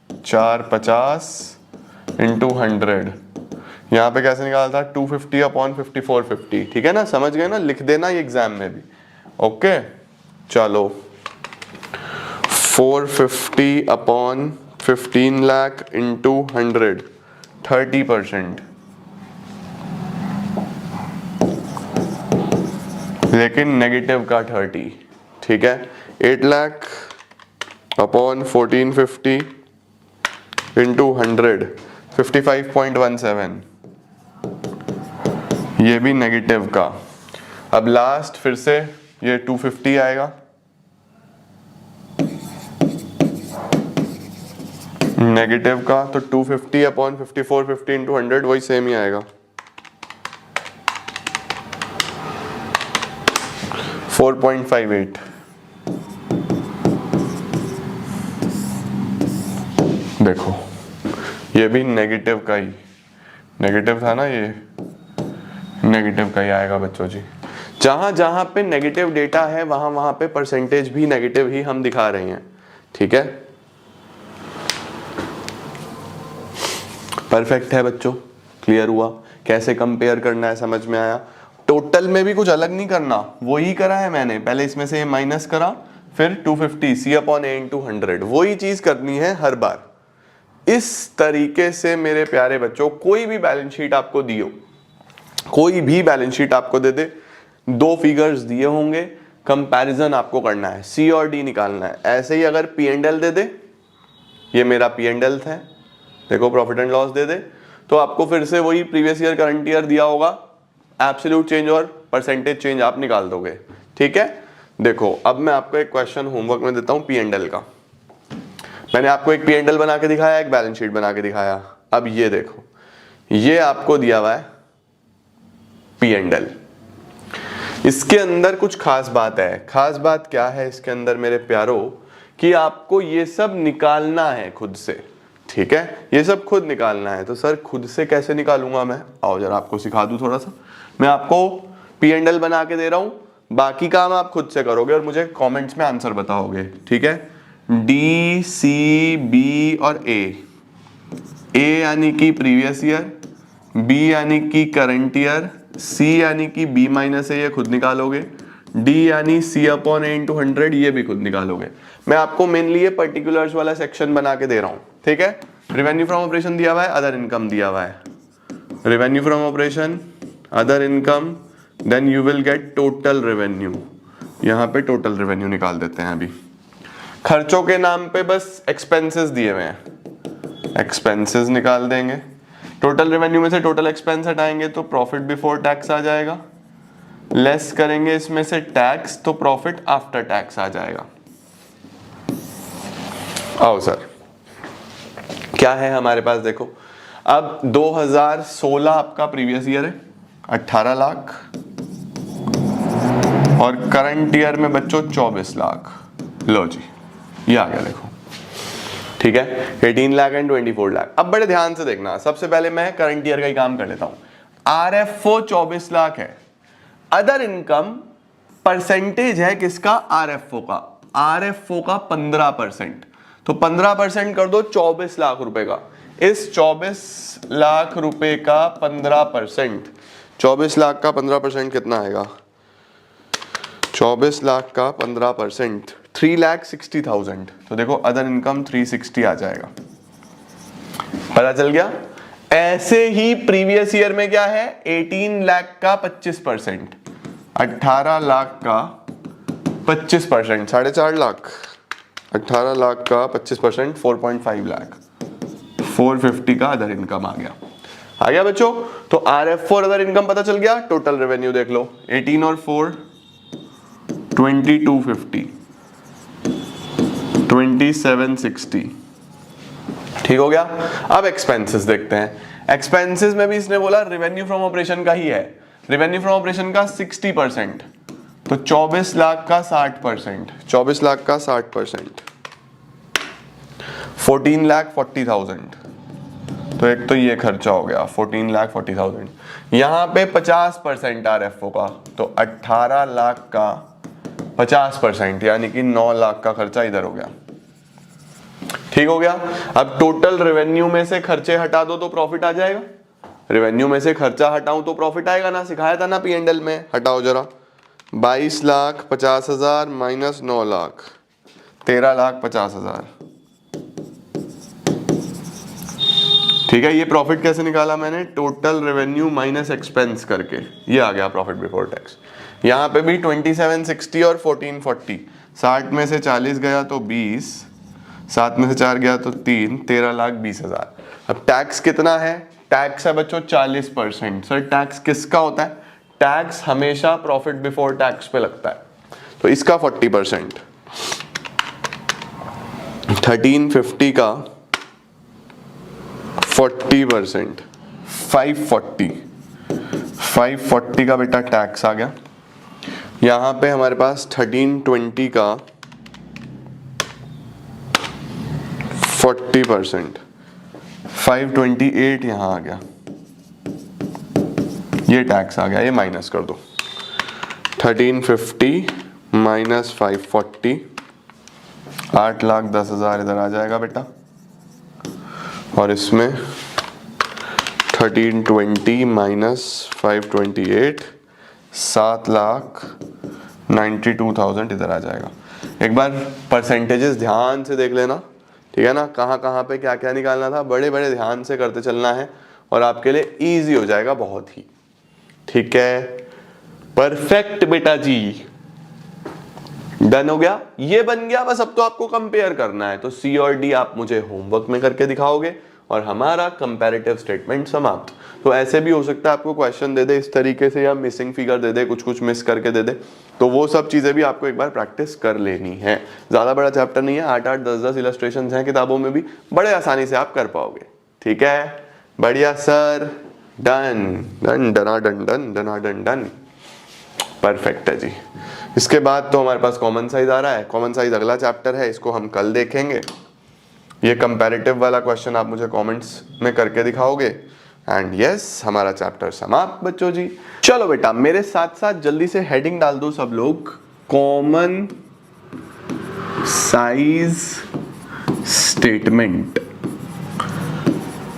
450 इंटू 100। यहाँ पे कैसे निकाला था? 250 अपॉन 5450। ठीक है ना? समझ गए ना? लिख देना ये एग्जाम में भी। ओके चलो, 450 अपॉन 15 लाख इंटू 100 30%, लेकिन नेगेटिव का 30। ठीक है, 8 लाख अपॉन 1450 इंटू 100 55.17, ये भी नेगेटिव का। अब लास्ट फिर से ये 250 आएगा, नेगेटिव का, तो 250 अपॉन 5450 इंटू 100 वही सेम ही आएगा, 4.58। देखो ये भी नेगेटिव का ही, नेगेटिव था ना, ये नेगेटिव का ही आएगा बच्चों जी। जहां जहां पे नेगेटिव डेटा है वहां वहां पे परसेंटेज भी नेगेटिव ही हम दिखा रहे हैं। ठीक है, परफेक्ट है बच्चों, क्लियर हुआ? कैसे कंपेयर करना है समझ में आया? टोटल में भी कुछ अलग नहीं करना, वही करा है मैंने। पहले इसमें से ये माइनस करा, फिर 250 C अपॉन A इंटू 100, वही चीज करनी है हर बार। इस तरीके से मेरे प्यारे बच्चों, कोई भी बैलेंस शीट आपको दियो, कोई भी बैलेंस शीट आपको दे दे, 2 फिगर्स दिए होंगे, कंपैरिजन आपको करना है, C और D निकालना है। ऐसे ही अगर P&L दे दे, ये मेरा P&L है, देखो प्रॉफिट एंड लॉस दे दे, तो आपको फिर से वही प्रीवियस ईयर करंट ईयर दिया होगा, एब्सोल्यूट चेंज और परसेंटेज चेंज आप निकाल दोगे। ठीक है, देखो अब मैं आपको एक क्वेश्चन होमवर्क में देता हूं P&L का। मैंने आपको एक P&L बना के दिखाया, एक बैलेंस शीट बना के दिखाया। अब ये देखो, ये आपको दिया हुआ है P&L, इसके अंदर कुछ खास बात है। खास बात क्या है इसके अंदर मेरे प्यारो, कि आपको ये सब निकालना है खुद से, ठीक है, ये सब खुद निकालना है। तो सर खुद से कैसे निकालूंगा मैं? आओ जरा आपको सिखा दूं थोड़ा सा। मैं आपको P&L बना के दे रहा हूं, बाकी काम आप खुद से करोगे और मुझे कमेंट्स में आंसर बताओगे, ठीक है। डी, सी, बी और ए यानी कि प्रीवियस ईयर, बी यानी कि करंट ईयर, सी यानी कि बी माइनस ए, ये खुद निकालोगे, डी यानी सी अपॉन ए इंटू 100, ये भी खुद निकालोगे। मैं आपको मेनली ये पर्टिकुलर्स वाला सेक्शन बना के दे रहा हूं, ठीक है। रेवेन्यू फ्रॉम ऑपरेशन दिया हुआ है, अदर इनकम दिया हुआ है, revenue from operation, other income, then you will get total revenue. यहां पे टोटल रेवेन्यू निकाल देते हैं। अभी खर्चों के नाम पे बस एक्सपेंसेस दिए हुए हैं, एक्सपेंसेस निकाल देंगे। टोटल रेवेन्यू में से टोटल एक्सपेंस हटाएंगे तो प्रॉफिट बिफोर टैक्स आ जाएगा, लेस करेंगे इसमें से टैक्स तो प्रॉफिट आफ्टर टैक्स आ जाएगा। आओ सर, क्या है हमारे पास, देखो अब 2016 आपका प्रीवियस ईयर है 18 लाख, और करंट ईयर में बच्चों 24 लाख। लो जी, ये आ गया देखो, ठीक है, 18 लाख एंड 24 लाख। अब बड़े ध्यान से देखना, सबसे पहले मैं करंट ईयर का ही काम कर लेता हूं। RFO 24 लाख है, अदर इनकम परसेंटेज है किसका? RFO का। RFO का 15%, तो 15% कर दो 24 लाख रुपए का। इस 24 लाख रुपए का 15%, 24 लाख का 15% कितना आएगा? 24 लाख का 15% 3,60,000। तो देखो अदर इनकम 360 आ जाएगा, पता चल गया। ऐसे ही प्रीवियस ईयर में क्या है? 18 लाख का 25%, 18 लाख का 25%, 4.5 लाख, 18 लाख का 25%, 4.5 लाख, 450 का अदर इनकम आ गया बच्चों। तो RFO और अदर इनकम पता चल गया। टोटल रेवेन्यू देख लो, 18 और 4 2250, 2760, ठीक हो गया। अब एक्सपेंसेस देखते हैं। एक्सपेंसेस में भी इसने बोला रेवेन्यू फ्रॉम ऑपरेशन का ही है, रेवेन्यू फ्रॉम ऑपरेशन का 60%, तो 24 लाख का 60%, 24 लाख का 60%, 14,40,000। तो एक तो ये खर्चा हो गया 14,40,000। यहां पे 50% RFO का, तो 18 लाख का 50%, यानी कि 9 लाख का खर्चा इधर हो गया, ठीक हो गया। अब टोटल रेवेन्यू में से खर्चे हटा दो तो प्रॉफिट आ जाएगा। रेवेन्यू में से खर्चा हटाऊं तो प्रॉफिट आएगा ना, सिखाया था ना P&L में। हटाओ जरा, 22,50,000 माइनस 9 लाख, 13,50,000, ठीक है। ये प्रॉफिट कैसे निकाला मैंने? टोटल रेवेन्यू माइनस एक्सपेंस करके, ये आ गया प्रॉफिट बिफोर टैक्स। यहां पे भी 2760 और 1440, 60 में से 40 गया तो 20, 7 में से 4 गया तो 3, 13,20,000। अब टैक्स कितना है? टैक्स है बच्चों 40%। सर टैक्स किसका होता है? टैक्स हमेशा प्रॉफिट बिफोर टैक्स पे लगता है, तो इसका 40%, 1350 का 40%, 540 का बेटा टैक्स आ गया। यहां पे हमारे पास 1320 का 40%, 528 यहां आ गया, ये टैक्स आ गया, ये माइनस कर दो। 1350 माइनस 540, 8,10,000 इधर आ जाएगा बेटा, और इसमें 1320 माइनस 528, 7,92,000 इधर आ जाएगा। एक बार परसेंटेजेस ध्यान से देख लेना, ठीक है ना, कहाँ कहाँ पे क्या क्या निकालना था, बड़े बड़े ध्यान से करते चलना है और आपके लिए इजी हो जाएगा बहुत ही, ठीक है। परफेक्ट बेटा जी, डन हो गया, ये बन गया। बस अब तो आपको कंपेयर करना है, तो C और D आप मुझे होमवर्क में करके दिखाओगे और हमारा कंपैरेटिव स्टेटमेंट समाप्त। तो ऐसे भी हो सकता है आपको क्वेश्चन दे दे इस तरीके से, या मिसिंग फिगर दे दे, कुछ कुछ मिस करके दे दे, तो वो सब चीजें भी आपको एक बार प्रैक्टिस कर लेनी है। ज्यादा बड़ा चैप्टर नहीं है, 8-8 10-10 इलस्ट्रेशंस हैं किताबों में भी, बड़े आसानी से आप कर पाओगे, ठीक है। बढ़िया सर, डन डन डना डन डन डना डन डन। परफेक्ट है जी। इसके बाद तो हमारे पास कॉमन साइज आ रहा है। कॉमन साइज अगला चैप्टर है, इसको हम कल देखेंगे। ये कंपैरेटिव वाला क्वेश्चन आप मुझे कमेंट्स में करके दिखाओगे। एंड यस, हमारा चैप्टर समाप्त बच्चों जी। चलो बेटा, मेरे साथ साथ जल्दी से हेडिंग डाल दो सब लोग, कॉमन साइज स्टेटमेंट।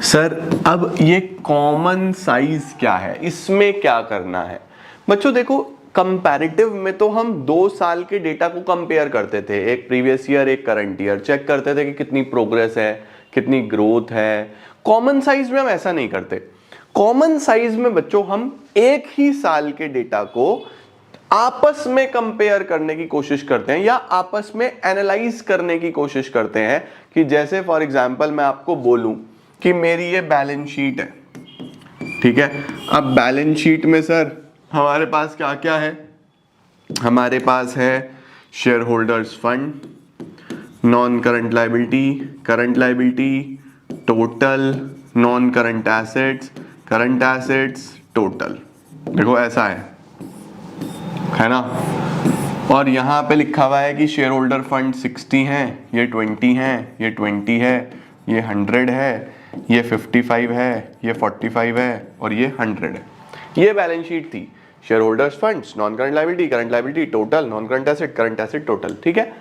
सर अब ये कॉमन साइज क्या है, इसमें क्या करना है? बच्चों देखो, कंपैरेटिव में तो हम 2 साल के डेटा को कंपेयर करते थे, एक प्रीवियस ईयर एक करंट ईयर, चेक करते थे कि कितनी प्रोग्रेस है, कितनी ग्रोथ है। कॉमन साइज में हम ऐसा नहीं करते। कॉमन साइज में बच्चों हम एक ही साल के डेटा को आपस में कंपेयर करने की कोशिश करते हैं या आपस में एनालाइज करने की कोशिश करते हैं। कि जैसे फॉर एग्जांपल मैं आपको बोलूं कि मेरी ये बैलेंस शीट है, ठीक है। अब बैलेंस शीट में सर हमारे पास क्या क्या है? हमारे पास है share holders fund, non current liability, current liability, total, non current assets, total. देखो ऐसा है ना। और यहां पे लिखा हुआ है कि शेयर होल्डर फंड 60 है, ये 20 है, ये 20 है, ये 100 है, ये 55 है, ये 45 है और ये 100 है। ये बैलेंस शीट थी। Share holders funds, non current liability, current liability, total, non current asset, total, ठीक है।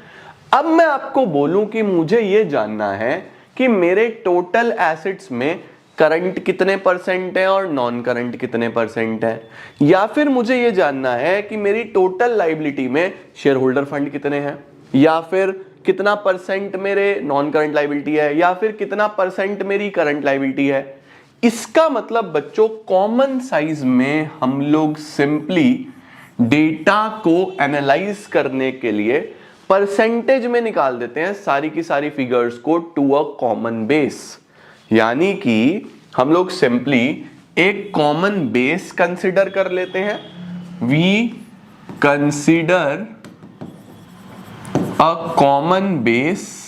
अब मैं आपको बोलूं कि मुझे ये जानना है कि मेरे टोटल एसेट्स में करंट कितने परसेंट है और नॉन करंट कितने परसेंट है, या फिर मुझे ये जानना है कि मेरी टोटल लायबिलिटी में शेयर होल्डर फंड कितने हैं, या फिर कितना परसेंट मेरे नॉन करंट लायबिलिटी है, या फिर कितना परसेंट मेरी करंट लायबिलिटी है। इसका मतलब बच्चों कॉमन साइज में हम लोग सिंपली डेटा को एनालाइज करने के लिए परसेंटेज में निकाल देते हैं सारी की सारी फिगर्स को टू अ कॉमन बेस। यानी कि हम लोग सिंपली एक कॉमन बेस कंसीडर कर लेते हैं। We consider a common base,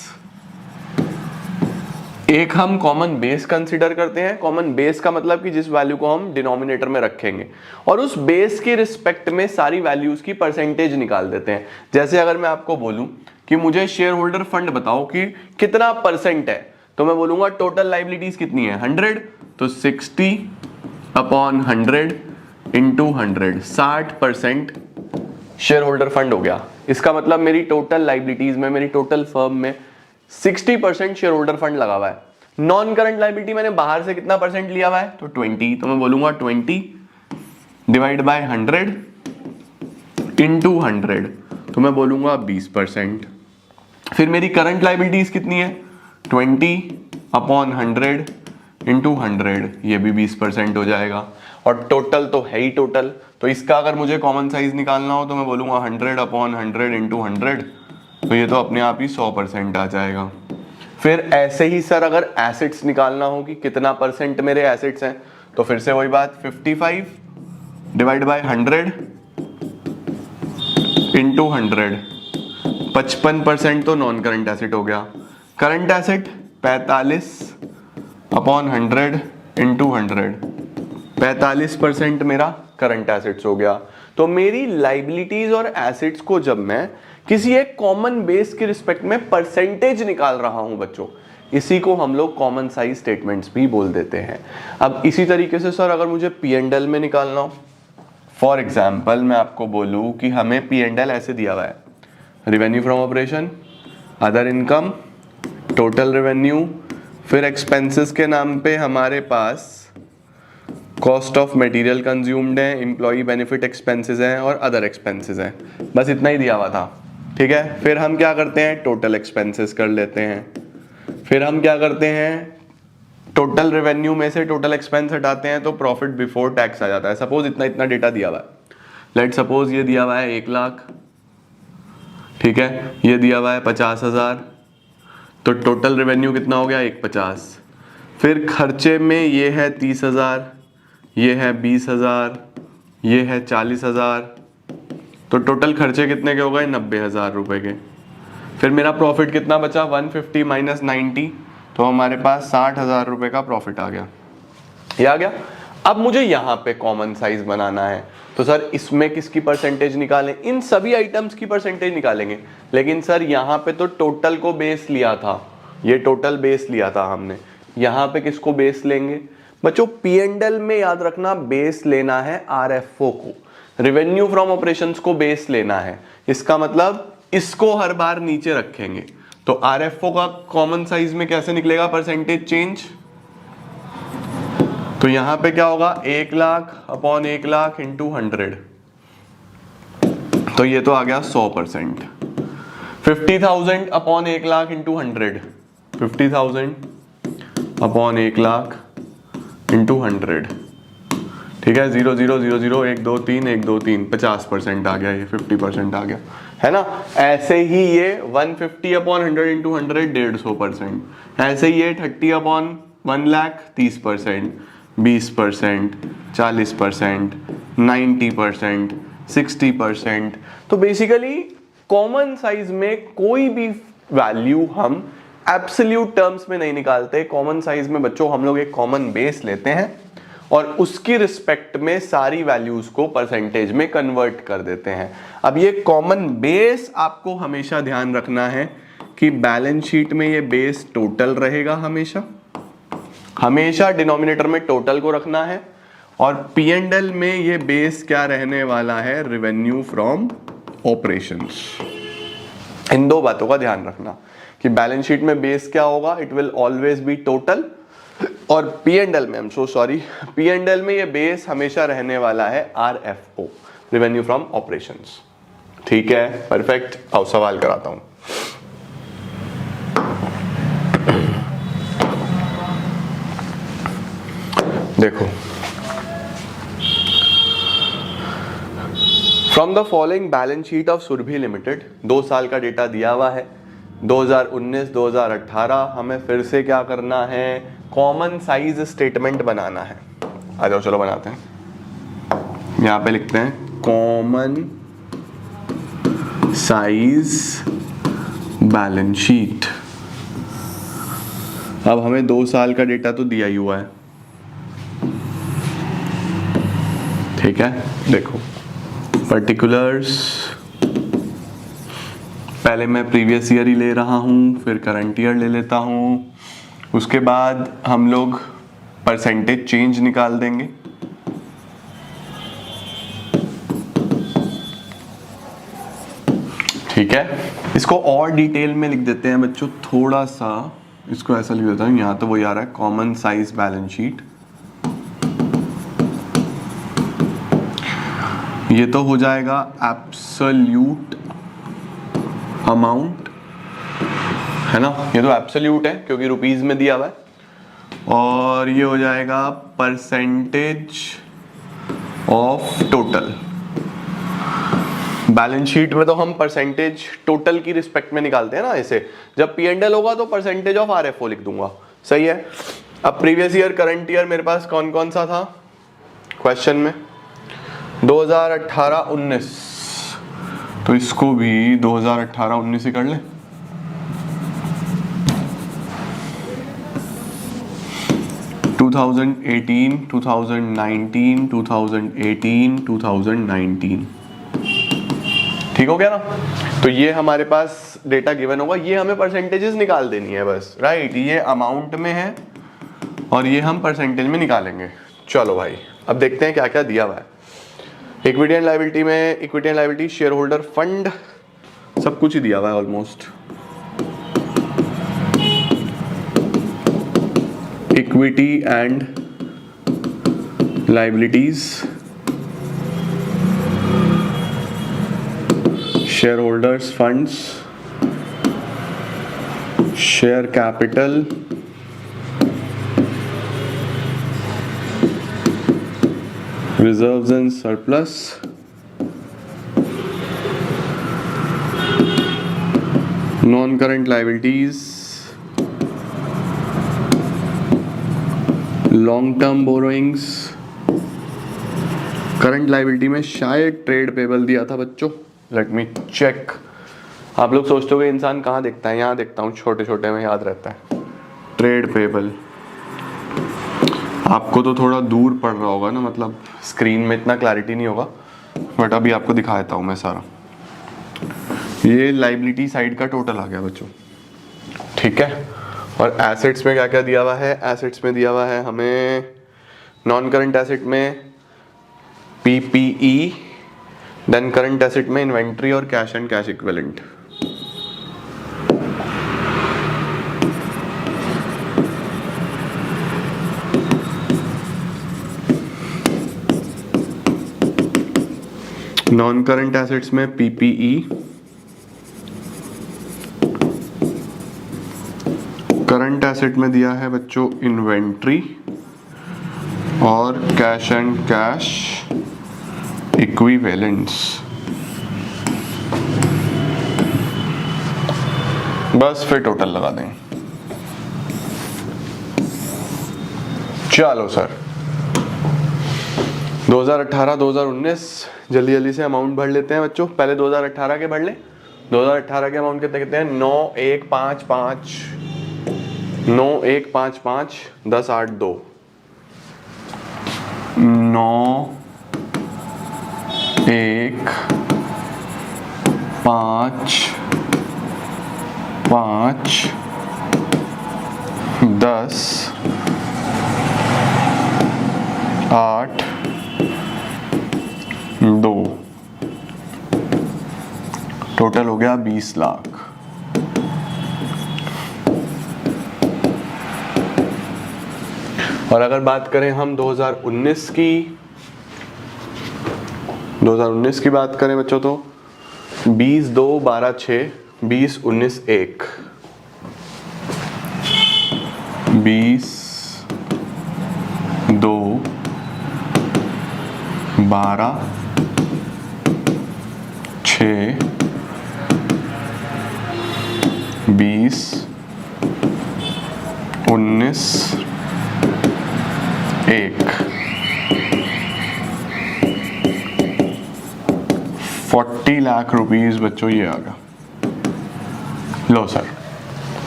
एक हम कॉमन बेस कंसीडर करते हैं। कॉमन बेस का मतलब कि जिस वैल्यू को हम डिनोमिनेटर में रखेंगे, और उस बेस के रिस्पेक्ट में सारी वैल्यूज की परसेंटेज निकाल देते हैं। जैसे अगर मैं आपको बोलूं कि मुझे शेयर होल्डर फंड बताओ कि कितना परसेंट है, तो मैं बोलूंगा टोटल लायबिलिटीज कितनी है 100, तो 60/100 इंटू 100, 60% शेयर होल्डर फंड हो गया। इसका मतलब मेरी टोटल लायबिलिटीज में, मेरी टोटल फर्म में 60% शेयर होल्डर फंड लगा हुआ है। नॉन करंट लायबिलिटी मैंने बाहर से कितना परसेंट लिया हुआ है, तो 20, तो मैं बोलूंगा 20 डिवाइड बाय 100 इंटू 100, तो मैं बोलूंगा 20%। फिर मेरी करंट लायबिलिटीज कितनी है 20/100 इंटू 100, ये भी 20% हो जाएगा। और टोटल तो है ही टोटल, तो इसका अगर मुझे कॉमन साइज निकालना हो तो मैं बोलूंगा 100/100 इंटू 100, तो ये तो अपने आप ही 100% आ जाएगा। फिर ऐसे ही सर अगर एसेट्स निकालना हो कि कितना परसेंट मेरे एसेट्स हैं, तो फिर से वही बात, 55 डिवाइड बाय 100 इंटू 100, 55% तो नॉन करंट एसेट हो गया। करंट एसेट 45/100 इंटू 100, 45% मेरा करंट एसेट्स हो गया। तो मेरी लायबिलिटीज और एसेट्स को जब मैं किसी एक कॉमन बेस के रिस्पेक्ट में परसेंटेज निकाल रहा हूं बच्चों, इसी को हम लोग कॉमन साइज स्टेटमेंट्स भी बोल देते हैं। अब इसी तरीके से सर अगर मुझे P&L में निकालना हो, फॉर एग्जाम्पल मैं आपको बोलूं कि हमें P&L ऐसे दिया हुआ है, revenue from operation, other income, total revenue, फिर एक्सपेंसेस के नाम पे हमारे पास कॉस्ट ऑफ मटेरियल कंज्यूम्ड है, एम्प्लॉय बेनिफिट एक्सपेंसेस हैं और अदर एक्सपेंसेस हैं। बस इतना ही दिया हुआ था, ठीक है। फिर हम क्या करते हैं, टोटल एक्सपेंसेस कर लेते हैं। फिर हम क्या करते हैं, टोटल रेवेन्यू में से टोटल एक्सपेंस हटाते हैं तो प्रॉफिट बिफोर टैक्स आ जाता है। सपोज इतना इतना डेटा दिया हुआ है, लेट सपोज ये दिया हुआ है 1 लाख, ठीक है, ये दिया हुआ है 50,000, तो टोटल रेवेन्यू कितना हो गया 150। फिर खर्चे में ये है 30,000, ये है 20,000, ये है 40,000, तो टोटल खर्चे कितने के हो गए 90,000 रुपए के। फिर मेरा प्रॉफिट कितना बचा 150 माइनस 90, तो हमारे पास 60,000 रुपए का प्रॉफिट आ गया। ये आ गया। अब मुझे यहाँ पे कॉमन साइज बनाना है, तो सर इसमें किसकी परसेंटेज निकालें? इन सभी आइटम्स की परसेंटेज निकालेंगे, लेकिन सर यहाँ पे तो टोटल को बेस लिया था, ये टोटल बेस लिया था हमने, यहाँ पे किसको बेस लेंगे? बच्चों P&L में याद रखना बेस लेना है RFO को, रेवेन्यू फ्रॉम ऑपरेशंस को बेस लेना है, इसका मतलब इसको हर बार नीचे रखेंगे। तो RFO का कॉमन साइज में कैसे निकलेगा परसेंटेज चेंज? तो यहां पे क्या होगा, 1 लाख अपॉन 1 लाख इंटू 100, तो ये तो आ गया 100%। 50,000 upon 1 lakh into 100, 50,000 upon 1 lakh into 100, ठीक है, 0 0 0 0 1 2 3 1 2 3, 50% आ गया, ये 50% आ गया, है ना। ऐसे ही ये 150 अपॉन 100 इंटू 100 150%, ऐसे ही ये 30 अपॉन 1 लाख 30%, 20%, 40%, 90%, 60%। तो बेसिकली कॉमन साइज में कोई भी वैल्यू हम एब्सोल्यूट टर्म्स में नहीं निकालते। कॉमन साइज में बच्चों हम लोग एक कॉमन बेस लेते हैं और उसकी रिस्पेक्ट में सारी वैल्यूज को परसेंटेज में कन्वर्ट कर देते हैं। अब ये कॉमन बेस आपको हमेशा ध्यान रखना है कि बैलेंस शीट में ये बेस टोटल रहेगा, हमेशा डिनोमिनेटर में टोटल को रखना है, और P&L में ये बेस क्या रहने वाला है, रेवेन्यू फ्रॉम ऑपरेशंस। इन दो बातों का ध्यान रखना कि बैलेंस शीट में बेस क्या होगा, it will always be total, और P&L में, P&L में ये बेस हमेशा रहने वाला है RFO, रेवेन्यू फ्रॉम ऑपरेशंस। ठीक है, परफेक्ट। आओ सवाल कराता हूं। देखो, from the following balance sheet of Surbhi limited, 2 साल का डेटा दिया हुआ है, 2019 2018। हमें फिर से क्या करना है, कॉमन साइज स्टेटमेंट बनाना है। आ जाओ चलो बनाते हैं। यहां पे लिखते हैं कॉमन साइज बैलेंस शीट। अब हमें 2 साल का डेटा तो दिया ही हुआ है, ठीक है। देखो पर्टिकुलर्स, पहले मैं प्रीवियस ईयर ही ले रहा हूं, फिर करंट ईयर ले लेता हूं, उसके बाद हम लोग परसेंटेज चेंज निकाल देंगे। ठीक है, इसको और डिटेल में लिख देते हैं बच्चों, थोड़ा सा इसको ऐसा लिख देता हूं। यहां तो वही आ रहा है कॉमन साइज बैलेंस शीट, ये तो हो जाएगा एब्सोल्यूट अमाउंट, है ना, ये तो एब्सोल्यूट है क्योंकि रुपीस में दिया हुआ है, और ये हो जाएगा percentage of total. Balance sheet में तो हम परसेंटेज टोटल की रिस्पेक्ट में निकालते हैं ना, ऐसे जब P&L होगा तो परसेंटेज ऑफ RFO लिख दूंगा, सही है। अब प्रीवियस ईयर करंट ईयर मेरे पास कौन कौन सा था क्वेश्चन में, 2018-19, तो इसको भी 2018-19 ही कर ले। (2018, 2019, 2018, 2019) ठीक हो गया ना। तो ये हमारे पास डेटा गिवन होगा, ये हमें परसेंटेजेस निकाल देनी है बस, राइट। ये अमाउंट में है और ये हम परसेंटेज में निकालेंगे। चलो भाई, अब देखते हैं क्या क्या दिया हुआ है। इक्विटी एंड लायबिलिटी में, equity and liability, share holder fund, सब कुछ ही दिया हुआ है almost. Equity and liabilities, share holders funds, share capital, reserves and surplus, non-current liabilities, long-term borrowings, current liability में शायद ट्रेड पेबल दिया था बच्चों, लेट मी चेक। आप लोग सोचते हो कि इंसान कहाँ देखता है, यहाँ देखता हूँ, छोटे छोटे में याद रहता है। ट्रेड पेबल, आपको तो थोड़ा दूर पड़ रहा होगा ना, मतलब स्क्रीन में इतना क्लैरिटी नहीं होगा, बट अभी आपको दिखा देता हूँ मैं सारा। ये लाइबिलिटी साइड का टोटल आ गया बच्चों, ठीक है। और एसेट्स में क्या क्या दिया हुआ है? एसेट्स में दिया हुआ है हमें नॉन करंट एसेट में PPE, देन करंट एसेट में इन्वेंट्री और cash and cash equivalent. Non current assets में PPE, करंट एसेट में दिया है बच्चों इन्वेंट्री और कैश एंड कैश इक्विवेलेंट्स। बस फिर टोटल लगा दें। चलो सर 2018 2019 जल्दी जल्दी से अमाउंट भर लेते हैं बच्चों। पहले 2018 के भर ले। 2018 के अमाउंट कितने कितने हैं? 9155 9155 1082 9155 1082 टोटल हो गया 20 लाख। और अगर बात करें हम 2019 की बात करें बच्चों तो 20 2 12 6 20 19 1 20 2 12 6 20 19 1 40 लाख रुपीस बच्चों ये आ गया। लो सर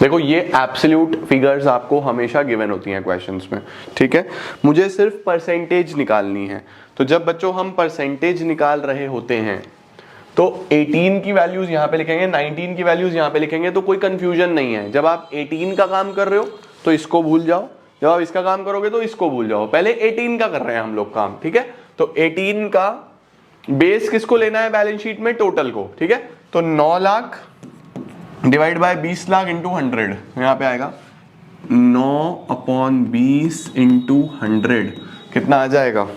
देखो ये एब्सोल्यूट फिगर्स आपको हमेशा गिवन होती हैं क्वेश्चंस में, ठीक है। मुझे सिर्फ परसेंटेज निकालनी है। तो जब बच्चों हम परसेंटेज निकाल रहे होते हैं तो 18 की वैल्यूज यहाँ पे लिखेंगे, 19 की वैल्यूज यहाँ पे लिखेंगे, तो कोई कंफ्यूजन नहीं है। जब आप 18 का काम कर रहे हो तो इसको भूल जाओ, जब आप इसका काम करोगे तो इसको भूल जाओ। पहले 18 का कर रहे हैं हम लोग काम, ठीक है। तो 18 का बेस किसको लेना है बैलेंस शीट में? टोटल को, ठीक है। तो 9 lakh divide by 20 lakh into 100 यहाँ पे आएगा 9/20 इंटू 100 कितना आ जाएगा?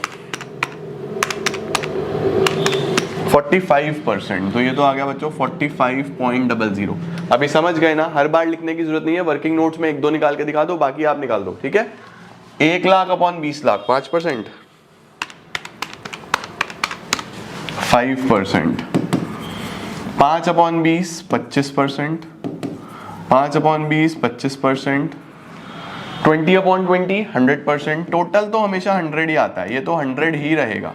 45%। तो ये तो आ गया बच्चों 45.00। अभी समझ गए ना, हर बार लिखने की जरूरत नहीं है, वर्किंग नोट्स में 1-2 निकाल के दिखा दो, बाकी आप निकाल दो, ठीक है। 1 लाख अपॉन 20 लाख 5%, 5%, 5/20 25%, 5/20 25%, 20/20 100%। टोटल तो हमेशा 100 ही आता है, ये तो 100 ही रहेगा।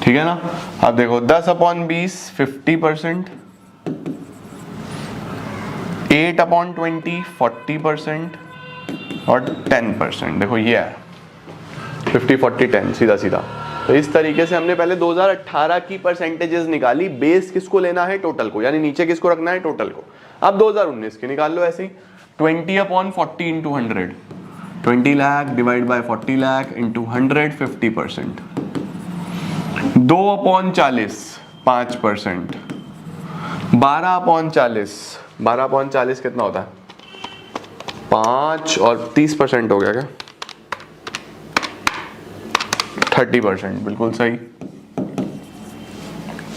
ठीक है ना। अब देखो 10/20 50%, 8/20 40% और 10%। देखो ये है 50 40 10 सीधा सीधा। तो इस तरीके से हमने पहले 2018 की परसेंटेजेस निकाली। बेस किसको लेना है? टोटल को, यानी नीचे किसको रखना है? टोटल को। अब 2019 की निकाल लो ऐसे ही 20/40 into 100, 20 lakh divide by 40 lakh into 100 50%, 2/40 5%, 12/40 12/40 कितना होता है? 5 और 30% हो गया क्या? 30%, बिल्कुल सही।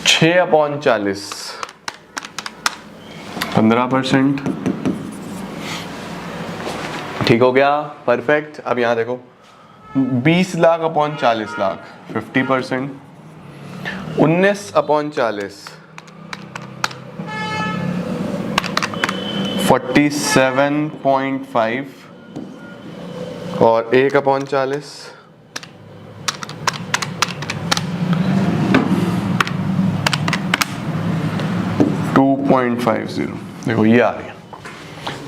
6/40 15%, ठीक हो गया, परफेक्ट। अब यहां देखो 20 लाख/40 लाख 50%, 19/40 47.5 और 1/40 2.50। देखो ये आ रही है।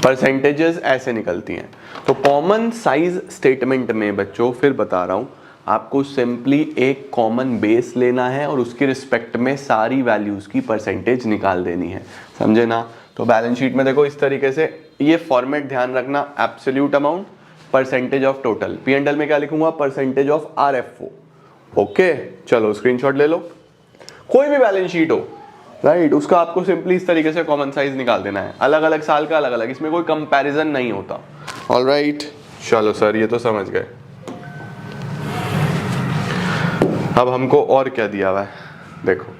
परसेंटेजेस ऐसे निकलती हैं। तो कॉमन साइज स्टेटमेंट में बच्चों फिर बता रहा हूं, आपको सिंपली एक कॉमन बेस लेना है और उसके रिस्पेक्ट में सारी वैल्यूज की परसेंटेज निकाल देनी है, समझे ना। तो बैलेंस शीट में देखो इस तरीके से ये फॉर्मेट ध्यान रखना, absolute amount, percentage of total. P&L में क्या लिखूंगा, परसेंटेज ऑफ RFO। ओके चलो स्क्रीनशॉट ले लो, कोई भी बैलेंस शीट हो राइट, उसका आपको सिंपली इस तरीके से कॉमन साइज निकाल देना है, अलग अलग साल का अलग अलग, इसमें कोई कंपैरिजन नहीं होता। ऑलराइट चलो सर ये तो समझ गए। अब हमको और क्या दिया हुआ है, देखो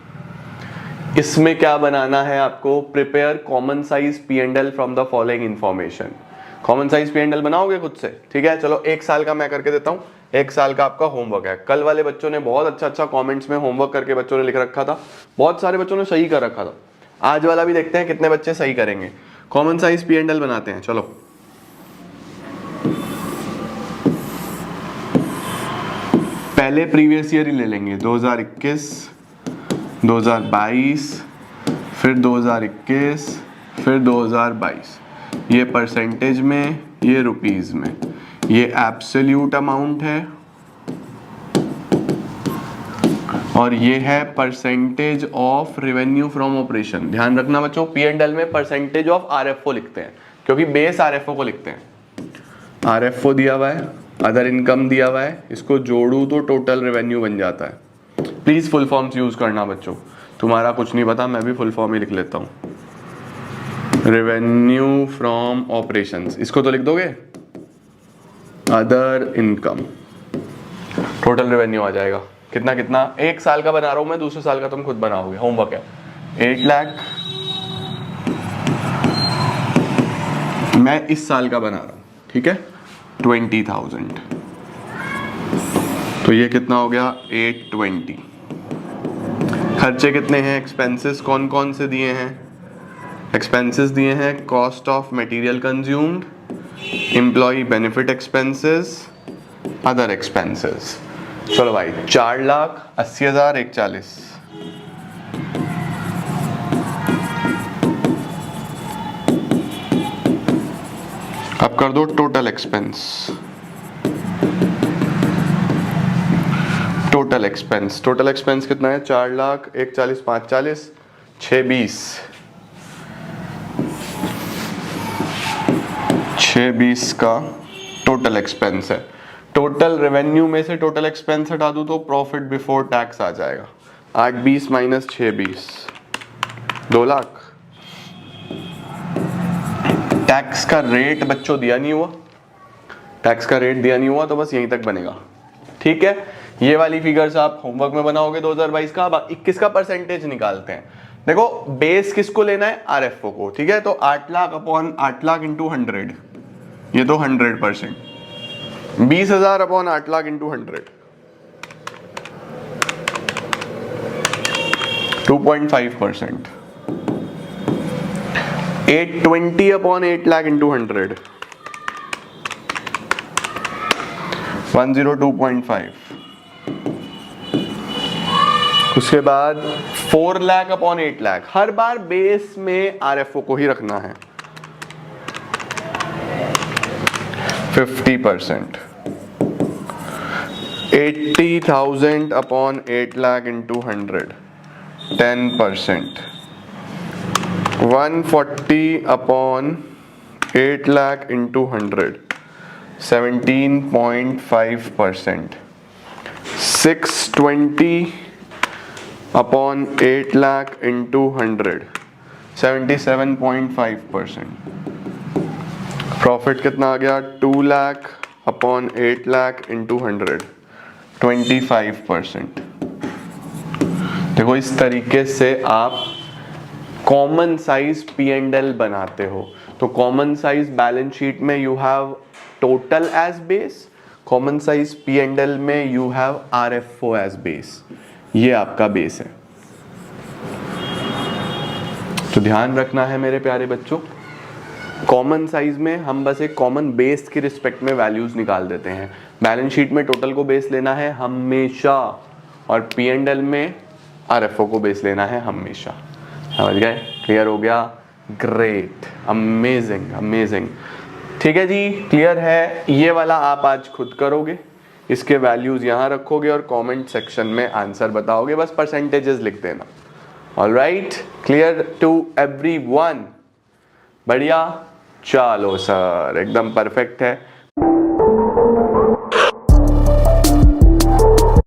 इसमें क्या बनाना है आपको, prepare common size P&L from the following information. Common size P&L बनाओगे खुद से, ठीक है। चलो एक साल का मैं करके देता हूँ, एक साल का आपका होमवर्क है। कल वाले बच्चों ने बहुत अच्छा कमेंट्स में होमवर्क करके बच्चों ने लिख रखा था, बहुत सारे बच्चों ने सही कर रखा था। आज वाला भी देखते हैं कितने बच्चे सही करेंगे। कॉमन साइज P&L बनाते हैं, चलो पहले प्रीवियस ईयर ही ले लेंगे, 2021, 2022, फिर 2021, फिर 2022। ये परसेंटेज में, ये रुपीस में, ये एब्सोल्यूट अमाउंट है और ये है percentage of revenue from operation. ध्यान रखना बच्चों, P&L में परसेंटेज ऑफ RFO लिखते हैं क्योंकि बेस RFO को लिखते हैं। RFO दिया हुआ है, अदर इनकम दिया हुआ है, इसको जोड़ू तो टोटल रेवेन्यू बन जाता है। प्लीज फुल फॉर्म्स यूज करना बच्चों, तुम्हारा कुछ नहीं पता, मैं भी फुल फॉर्म ही लिख लेता हूँ। रेवेन्यू फ्रॉम ऑपरेशंस, इसको तो लिख दोगे अदर इनकम, टोटल रेवेन्यू आ जाएगा। कितना कितना, एक साल का बना रहा हूं मैं, दूसरे साल का तुम खुद बनाओगे, होमवर्क है। 8 लाख मैं इस साल का बना रहा हूं, ठीक है, 20,000। तो ये कितना हो गया, 820। खर्चे कितने हैं, एक्सपेंसेस कौन कौन से दिए हैं, एक्सपेंसेस दिए हैं cost of material consumed, employee benefit expenses, other expenses. चलो भाई 4,80,000 140। अब कर दो total expense, total expense, total expense कितना है, 4,41,40, 5,40, 6,20, 6,20 का टोटल एक्सपेंस है। टोटल रेवेन्यू में से टोटल एक्सपेंस हटा दूं तो प्रॉफिट बिफोर टैक्स आ जाएगा, 8,20 माइनस 6,20, 2 लाख। टैक्स का रेट बच्चों दिया नहीं हुआ, टैक्स का रेट दिया नहीं हुआ तो बस यहीं तक बनेगा, ठीक है। ये वाली फिगर्स आप होमवर्क में बनाओगे 2022 का। अब 21 का परसेंटेज निकालते हैं। देखो बेस किसको लेना है, RFO को, ठीक है। तो 8 लाख अपॉन 8 लाख इंटू 100, ये तो 100%, 20,000 upon 8 lakh into 100, 2.5%। 820 upon 8 lakh into 100, 102.5। उसके बाद 4 लाख अपॉन 8 लाख, हर बार बेस में RFO को ही रखना है, 50%। 80,000 upon 8 lakh into 100, 10%। 140 upon 8 lakh into 100, 17.5%। 620 upon 8 lakh into 100, 77.5%। Profit कितना आ गया, 2 लाख अपॉन 8 लाख इंटू 100, 25%। देखो इस तरीके से आप कॉमन साइज P&L बनाते हो। तो कॉमन साइज बैलेंस शीट में you have total as base, common size P&L में you have RFO as base, ये आपका बेस है। तो ध्यान रखना है मेरे प्यारे बच्चों, कॉमन साइज में हम बस एक कॉमन बेस के रिस्पेक्ट में वैल्यूज निकाल देते हैं। बैलेंस शीट में टोटल को बेस लेना है हमेशा और P&L में RFO को बेस लेना है हमेशा। समझ गए, क्लियर हो गया। Great, amazing amazing. ठीक है जी, क्लियर है। ये वाला आप आज खुद करोगे, इसके वैल्यूज यहाँ रखोगे और कमेंट सेक्शन में आंसर बताओगे, बस परसेंटेजेस लिख देना। Alright, clear to everyone? बढ़िया, चलो सर एकदम परफेक्ट है।